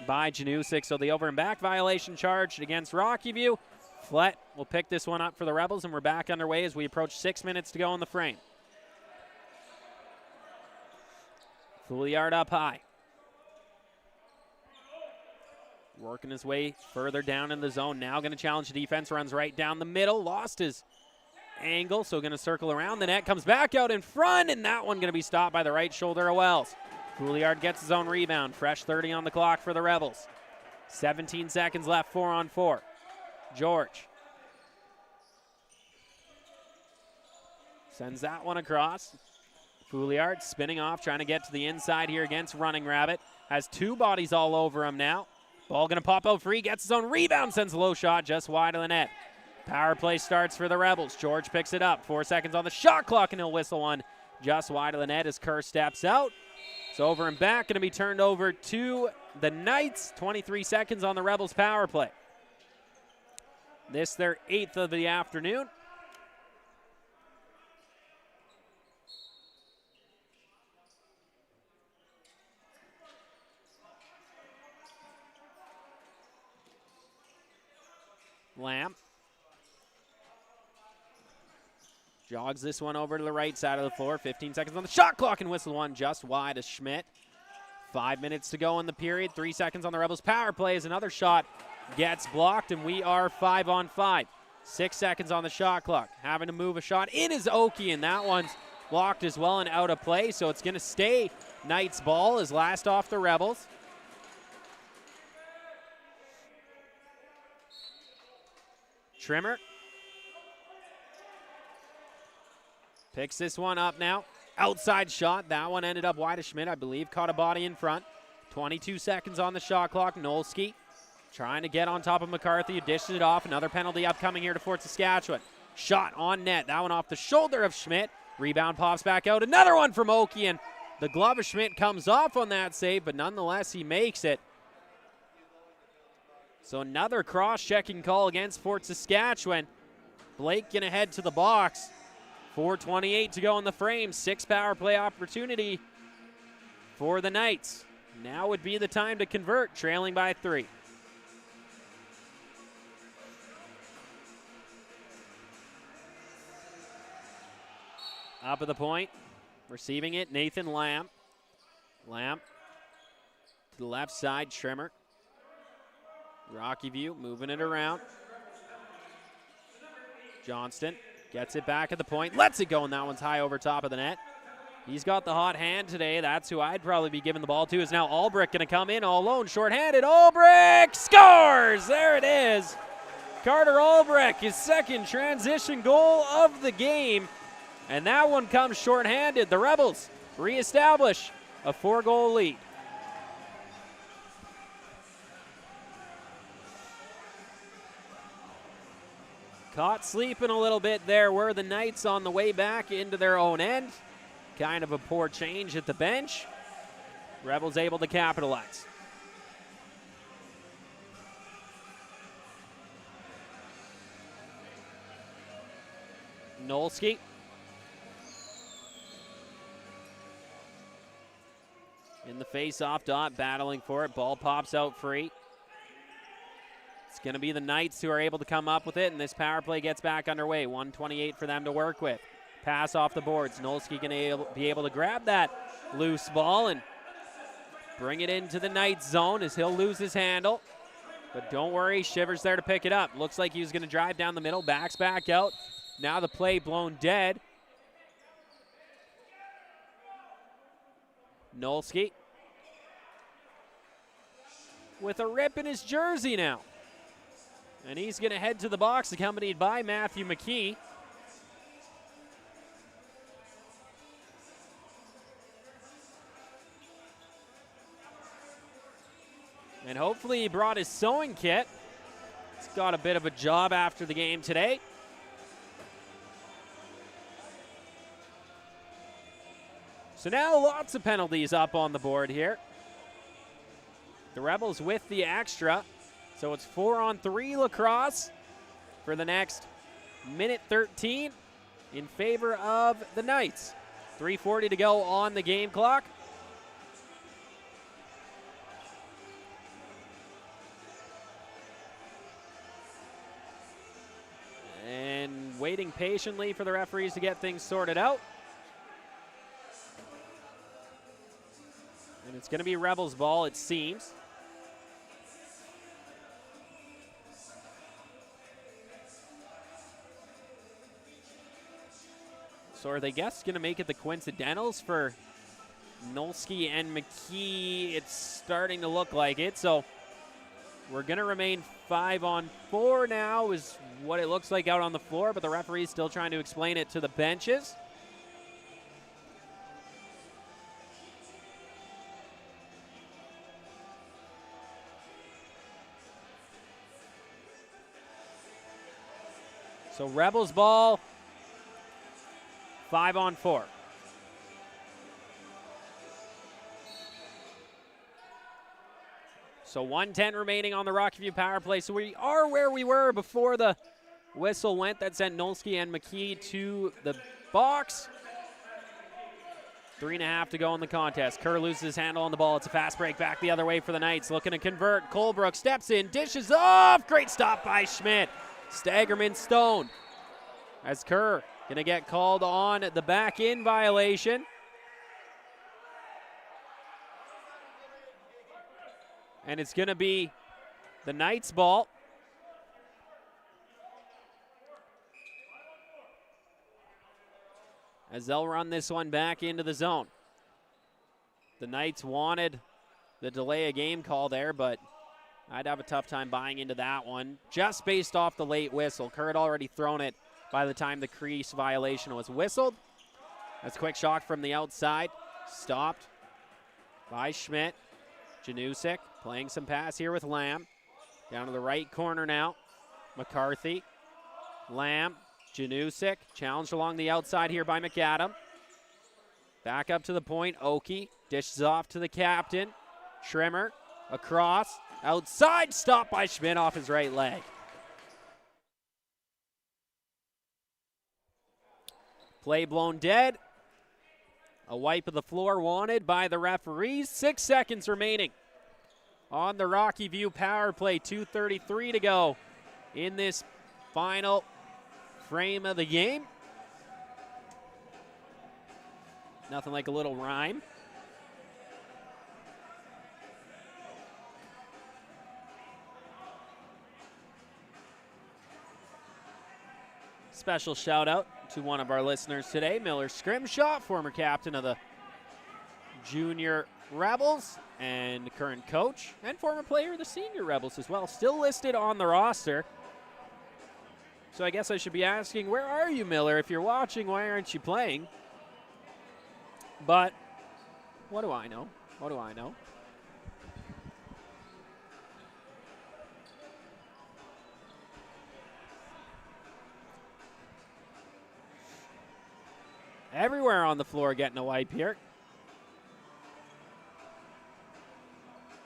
by Janusik. So the over and back violation charged against Rockyview. Flett will pick this one up for the Rebels, and we're back underway as we approach 6 minutes to go in the frame. Fouliard up high. Working his way further down in the zone. Now going to challenge the defense. Runs right down the middle. Lost his angle, so going to circle around the net. Comes back out in front, and that one going to be stopped by the right shoulder of Wells. Fouliard gets his own rebound. Fresh 30 on the clock for the Rebels. 17 seconds left, 4-on-4. George sends that one across. Fouliard spinning off, trying to get to the inside here against Running Rabbit. Has 2 bodies all over him now. Ball going to pop out free, gets his own rebound, sends a low shot just wide of the net. Power play starts for the Rebels. George picks it up. 4 seconds on the shot clock, and he'll whistle one just wide of the net as Kerr steps out. It's over and back, going to be turned over to the Knights. 23 seconds on the Rebels power play. This their 8th of the afternoon. Lamb jogs this one over to the right side of the floor. 15 seconds on the shot clock, and whistle one just wide of Schmidt. 5 minutes to go in the period. 3 seconds on the Rebels power play as another shot gets blocked, and we are 5-on-5. 6 seconds on the shot clock. Having to move a shot in is Oki, and that one's blocked as well and out of play, so it's going to stay Knights ball as last off the Rebels. Trimmer picks this one up now. Outside shot. That one ended up wide of Schmidt, I believe. Caught a body in front. 22 seconds on the shot clock. Nolski trying to get on top of McCarthy. Dishes it off. Another penalty upcoming here to Fort Saskatchewan. Shot on net. That one off the shoulder of Schmidt. Rebound pops back out. Another one from Oki, and the glove of Schmidt comes off on that save, but nonetheless he makes it. So another cross-checking call against Fort Saskatchewan. Blake going to head to the box. 4:28 to go in the frame. 6 power play opportunity for the Knights. Now would be the time to convert, trailing by 3. Up at the point, receiving it, Nathan Lamb. Lamb to the left side, Trimmer. Rockyview moving it around. Johnston gets it back at the point, lets it go, and that one's high over top of the net. He's got the hot hand today. That's who I'd probably be giving the ball to. Is now Albrecht going to come in all alone, shorthanded. Albrecht scores! There it is. Carter Albrecht, his second transition goal of the game, and that one comes shorthanded. The Rebels reestablish a 4-goal lead. Caught sleeping a little bit there were the Knights on the way back into their own end. Kind of a poor change at the bench. Rebels able to capitalize. Nolski. In the face-off dot, battling for it. Ball pops out free. It's going to be the Knights who are able to come up with it, and this power play gets back underway. 1:28 for them to work with. Pass off the boards. Nolski going to be able to grab that loose ball and bring it into the Knights zone as he'll lose his handle. But don't worry, Shivers there to pick it up. Looks like he was going to drive down the middle, backs back out. Now the play blown dead. Nolski with a rip in his jersey now. And he's going to head to the box, accompanied by Matthew McKee. And hopefully he brought his sewing kit. He's got a bit of a job after the game today. So now lots of penalties up on the board here. The Rebels with the extra. So it's 4-on-3 Lacrosse for the next minute 13 in favor of the Knights. 3:40 to go on the game clock. And waiting patiently for the referees to get things sorted out. And it's going to be Rebels ball, it seems. So are they going to make it the coincidentals for Nolsky and McKee? It's starting to look like it. So we're going to remain 5-on-4 now is what it looks like out on the floor, but the referee's still trying to explain it to the benches. So Rebels ball, 5-on-4. So 1:10 remaining on the Rockyview power play. So we are where we were before the whistle went. That sent Nolsky and McKee to the box. 3.5 to go in the contest. Kerr loses his handle on the ball. It's a fast break back the other way for the Knights. Looking to convert. Colebrook steps in, dishes off. Great stop by Schmidt. Staggerman stoned as Kerr going to get called on the back in violation. And it's going to be the Knights ball. As they'll run this one back into the zone. The Knights wanted the delay of game call there, but I'd have a tough time buying into that one, just based off the late whistle. Kerr had already thrown it by the time the crease violation was whistled. That's a quick shot from the outside. Stopped by Schmidt. Janusik playing some pass here with Lamb. Down to the right corner now. McCarthy. Lamb. Janusik challenged along the outside here by McAdam. Back up to the point. Oki dishes off to the captain. Schrimmer across. Outside, stop by Schmidt off his right leg. Play blown dead. A wipe of the floor wanted by the referees. 6 seconds remaining on the Rockyview power play. 2:33 to go in this final frame of the game. Nothing like a little rhyme. Special shout out to one of our listeners today, Miller Scrimshaw, former captain of the Junior Rebels and current coach, and former player of the Senior Rebels as well. Still listed on the roster. So I guess I should be asking, where are you, Miller? If you're watching, why aren't you playing? But what do I know? What do I know? Everywhere on the floor getting a wipe here.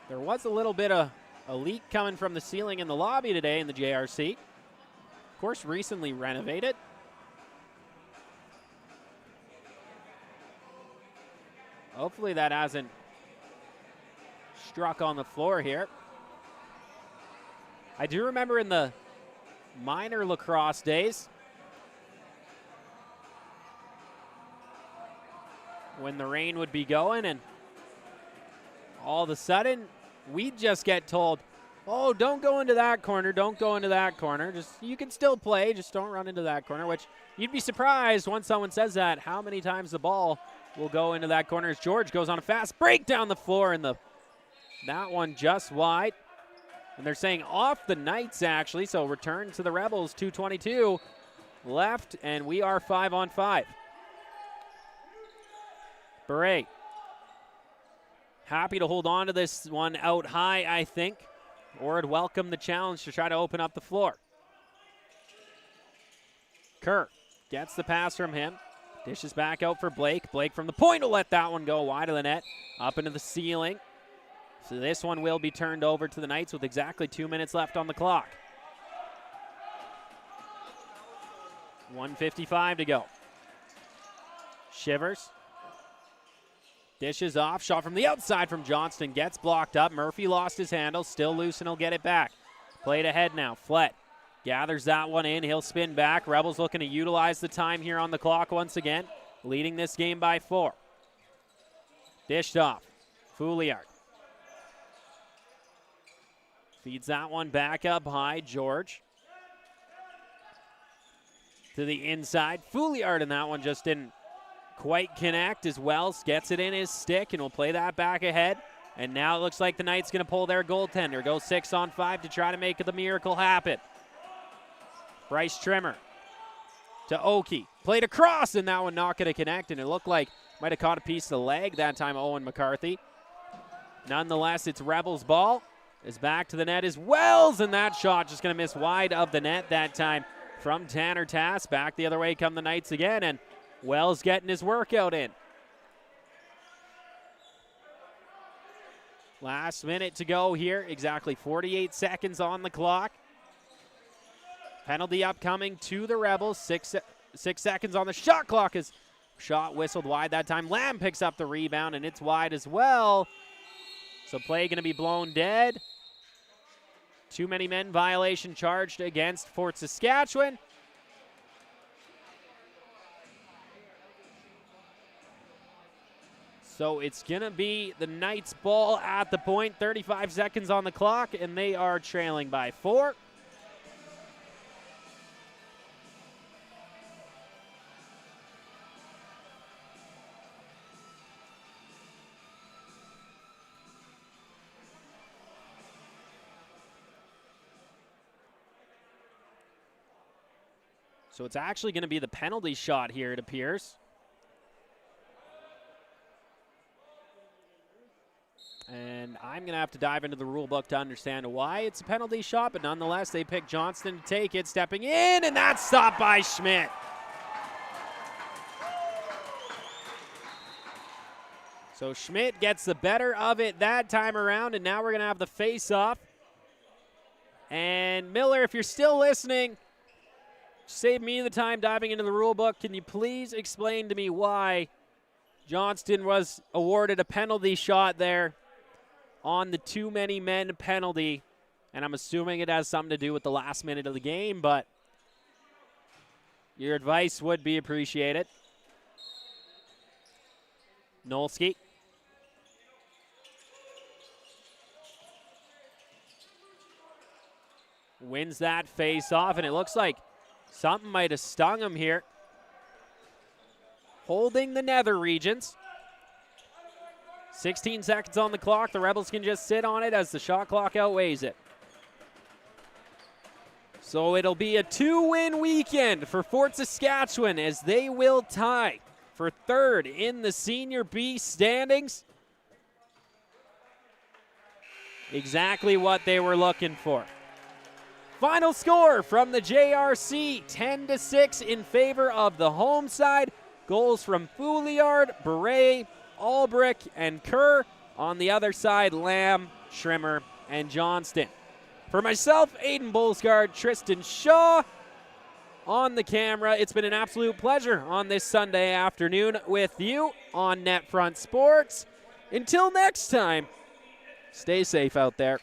There was a little bit of a leak coming from the ceiling in the lobby today in the JRC. Of course, recently renovated. Hopefully that hasn't struck on the floor here. I do remember in the minor lacrosse days, when the rain would be going and all of a sudden we'd just get told, oh, don't go into that corner, don't go into that corner. Just, you can still play, just don't run into that corner, which you'd be surprised once someone says that, how many times the ball will go into that corner as George goes on a fast break down the floor, and that one just wide. And they're saying off the Knights, actually, so return to the Rebels, 2:22 left, and we are 5-on-5. Beret happy to hold on to this one out high, I think, or would welcome the challenge to try to open up the floor. Kerr gets the pass from him. Dishes back out for Blake. Blake from the point will let that one go wide of the net, up into the ceiling. So this one will be turned over to the Knights with exactly 2 minutes left on the clock. 1:55 to go. Shivers. Dishes off. Shot from the outside from Johnston. Gets blocked up. Murphy lost his handle. Still loose and he'll get it back. Played ahead now. Flett gathers that one in. He'll spin back. Rebels looking to utilize the time here on the clock once again. Leading this game by 4. Dished off. Fouliard. Feeds that one back up high. George. To the inside. Fouliard, and that one just didn't quite connect as Wells gets it in his stick and will play that back ahead. And now it looks like the Knights going to pull their goaltender. Go 6-on-5 to try to make the miracle happen. Bryce Trimmer to Oki. Played across, and that one not going to connect, and it looked like might have caught a piece of the leg that time, Owen McCarthy. Nonetheless, it's Rebels' ball. Is back to the net as Wells, and that shot just going to miss wide of the net that time from Tanner Tass. Back the other way come the Knights again, and Wells getting his workout in. Last minute to go here. Exactly 48 seconds on the clock. Penalty upcoming to the Rebels. Six seconds on the shot clock as shot whistled wide that time. Lamb picks up the rebound, and it's wide as well. So play going to be blown dead. Too many men violation charged against Fort Saskatchewan. So it's going to be the Knights' ball at the point. 35 seconds on the clock, and they are trailing by 4. So it's actually going to be the penalty shot here, it appears. And I'm going to have to dive into the rule book to understand why it's a penalty shot, but nonetheless, they pick Johnston to take it, stepping in, and that's stopped by Schmidt. So Schmidt gets the better of it that time around, and now we're going to have the face-off. And Miller, if you're still listening, save me the time diving into the rule book. Can you please explain to me why Johnston was awarded a penalty shot there on the too many men penalty? And I'm assuming it has something to do with the last minute of the game, but your advice would be appreciated. Nolski. Wins that face off, and it looks like something might have stung him here. Holding the nether regions. 16 seconds on the clock. The Rebels can just sit on it as the shot clock outweighs it. So it'll be a 2-win weekend for Fort Saskatchewan as they will tie for 3rd in the Senior B standings. Exactly what they were looking for. Final score from the JRC, 10-6 in favor of the home side. Goals from Fouliard, Beret, Albrick, and Kerr. On the other side, Lamb, Schrimmer, and Johnston. For myself, Aiden Bolsgaard, Tristan Shaw on the camera. It's been an absolute pleasure on this Sunday afternoon with you on NetFront Sports. Until next time, stay safe out there.